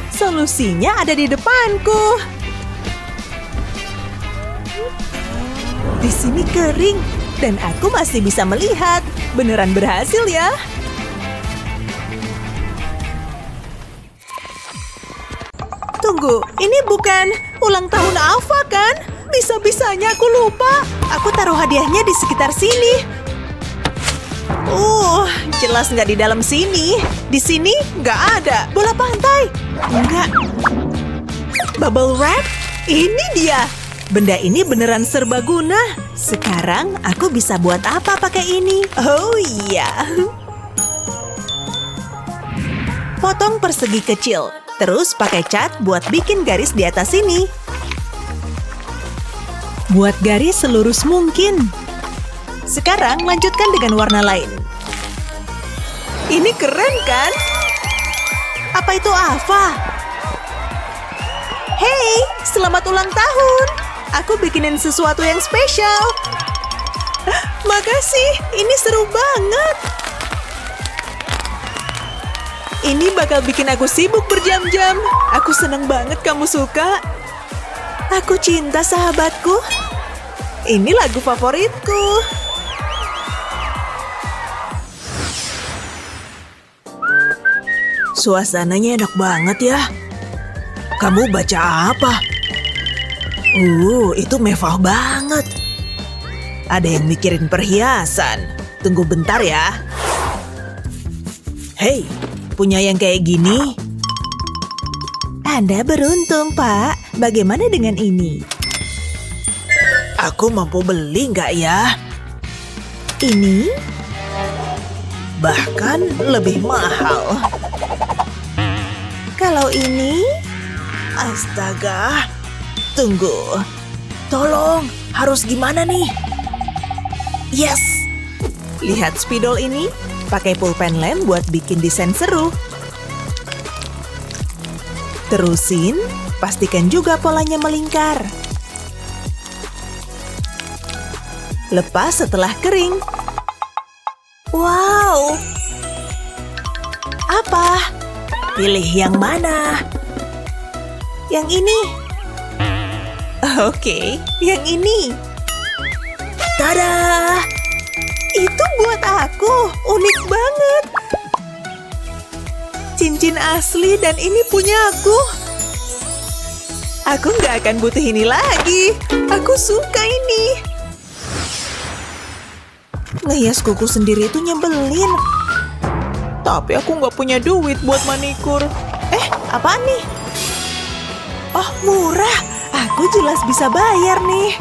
Solusinya ada di depanku. Di sini kering dan aku masih bisa melihat. Beneran berhasil ya? Tunggu, ini bukan ulang tahun Alfa kan? Bisa-bisanya aku lupa. Aku taruh hadiahnya di sekitar sini. Jelas nggak di dalam sini. Di sini nggak ada. Bola pantai. Nggak. Bubble wrap? Ini dia. Benda ini beneran serbaguna. Sekarang aku bisa buat apa pakai ini? Oh iya. Potong persegi kecil. Terus pakai cat buat bikin garis di atas sini. Buat garis selurus mungkin. Sekarang lanjutkan dengan warna lain. Ini keren kan? Apa itu Alfa? Hey, selamat ulang tahun. Aku bikinin sesuatu yang spesial. Makasih, ini seru banget. Ini bakal bikin aku sibuk berjam-jam. Aku seneng banget kamu suka. Aku cinta sahabatku. Ini lagu favoritku. Suasananya enak banget ya. Kamu baca apa? Itu mewah banget. Ada yang mikirin perhiasan. Tunggu bentar ya. Hei, punya yang kayak gini? Anda beruntung, Pak. Bagaimana dengan ini? Aku mampu beli nggak ya? Ini? Bahkan lebih mahal. Kalau ini? Astaga. Tunggu. Tolong, harus gimana nih? Yes! Lihat spidol ini. Pakai pulpen lem buat bikin desain seru. Terusin, pastikan juga polanya melingkar. Lepas setelah kering. Wow! Apa? Pilih yang mana? Yang ini? Oke, yang ini. Tada! Itu buat aku, unik banget. Cincin asli dan ini punya aku. Aku nggak akan butuh ini lagi. Aku suka ini. Ngehias kuku sendiri itu nyebelin. Tapi aku nggak punya duit buat manikur. Apaan nih? Oh, murah. Aku jelas bisa bayar nih.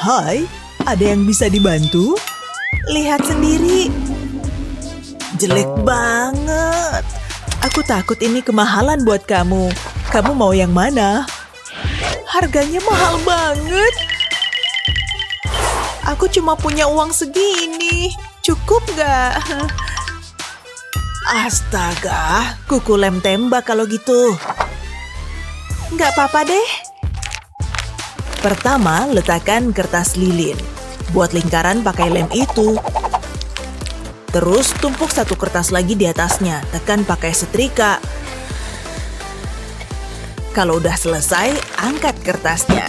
Hai, ada yang bisa dibantu? Lihat sendiri. Jelek banget. Aku takut ini kemahalan buat kamu. Kamu mau yang mana? Harganya mahal banget. Aku cuma punya uang segini. Cukup nggak? Astaga, kuku lem tembak kalau gitu. Nggak apa-apa deh. Pertama, letakkan kertas lilin. Buat lingkaran pakai lem itu. Terus tumpuk satu kertas lagi di atasnya. Tekan pakai setrika. Kalau udah selesai, angkat kertasnya.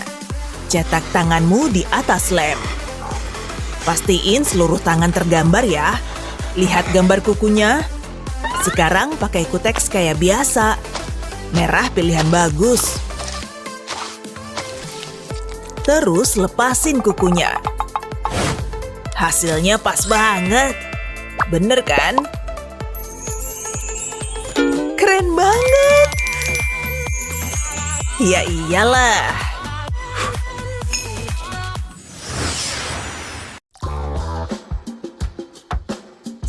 Cetak tanganmu di atas lem. Pastiin seluruh tangan tergambar ya. Lihat gambar kukunya. Sekarang pakai kuteks kayak biasa. Merah pilihan bagus. Terus lepasin kukunya. Hasilnya pas banget. Bener kan? Keren banget. Ya iyalah.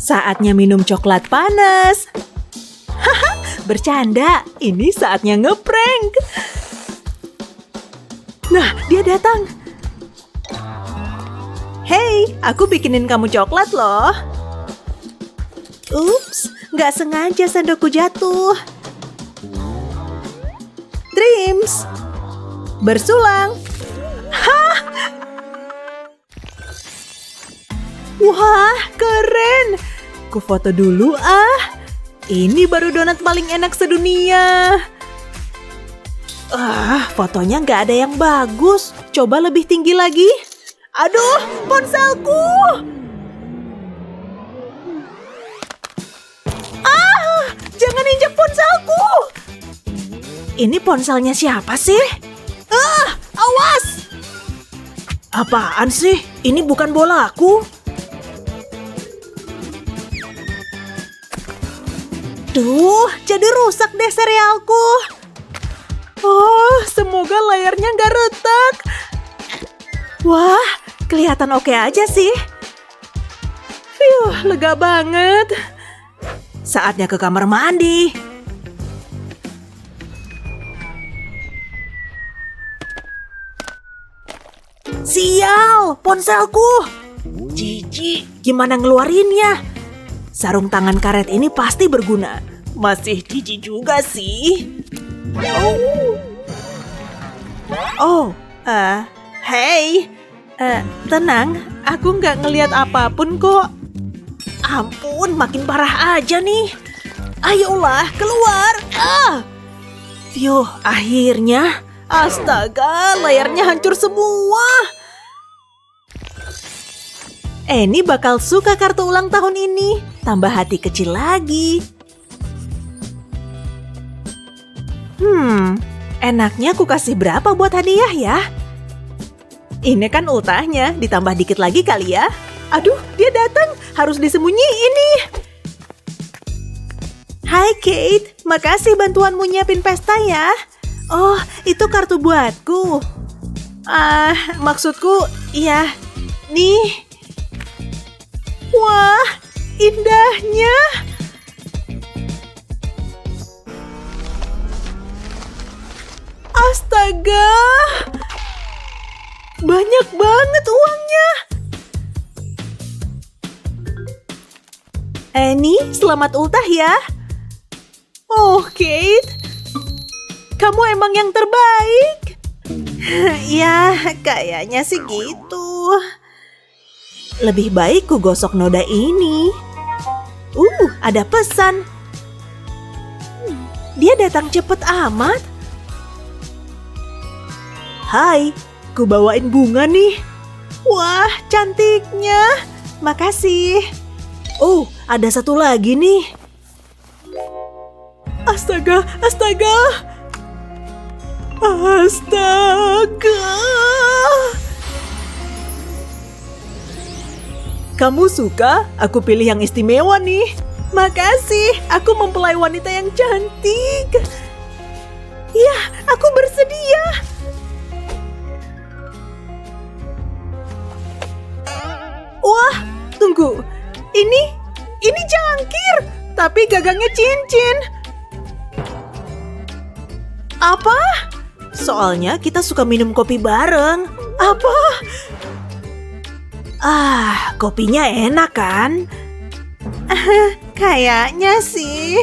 Saatnya minum coklat panas. Haha, bercanda. Ini saatnya ngeprank. Nah, dia datang. Hey, aku bikinin kamu coklat loh. Ups, nggak sengaja sendokku jatuh. Dreams, bersulang. Hah? Wah, keren. Ku foto dulu ah. Ini baru donat paling enak sedunia. Fotonya nggak ada yang bagus. Coba lebih tinggi lagi. Aduh, ponselku. Jangan injak ponselku. Ini ponselnya siapa sih? Awas. Apaan sih? Ini bukan bolaku. Duh, jadi rusak deh serialku. Oh, semoga layarnya nggak retak. Wah, kelihatan oke aja sih. Lega banget. Saatnya ke kamar mandi. Sial, ponselku. Cici, gimana ngeluarinnya? Sarung tangan karet ini pasti berguna. Masih cici juga sih. Hey. Tenang, aku nggak ngelihat apapun kok. Ampun, makin parah aja nih. Ayolah, keluar. Akhirnya. Astaga, layarnya hancur semua. Annie bakal suka kartu ulang tahun ini. Tambah hati kecil lagi. Enaknya aku kasih berapa buat hadiah ya? Ini kan ultahnya, ditambah dikit lagi kali ya. Aduh, dia datang, harus disembunyiin nih. Hai Kate, makasih bantuanmu nyiapin pesta ya. Oh, itu kartu buatku. Maksudku, iya, nih. Wah, indahnya. Astaga, banyak banget uangnya. Annie, selamat ultah ya. Oh, Kate, kamu emang yang terbaik. Ya, kayaknya sih gitu. Lebih baik ku gosok noda ini. Ada pesan. Dia datang cepet amat. Hai, ku bawain bunga nih. Wah, cantiknya. Makasih. Oh, ada satu lagi nih. Astaga, astaga. Astaga. Kamu suka? Aku pilih yang istimewa nih. Makasih, aku mempelai wanita yang cantik. Ya, aku bersedia. Wah, tunggu. Ini jangkir, tapi gagangnya cincin. Apa? Soalnya kita suka minum kopi bareng. Apa? Kopinya enak kan? Kayaknya sih.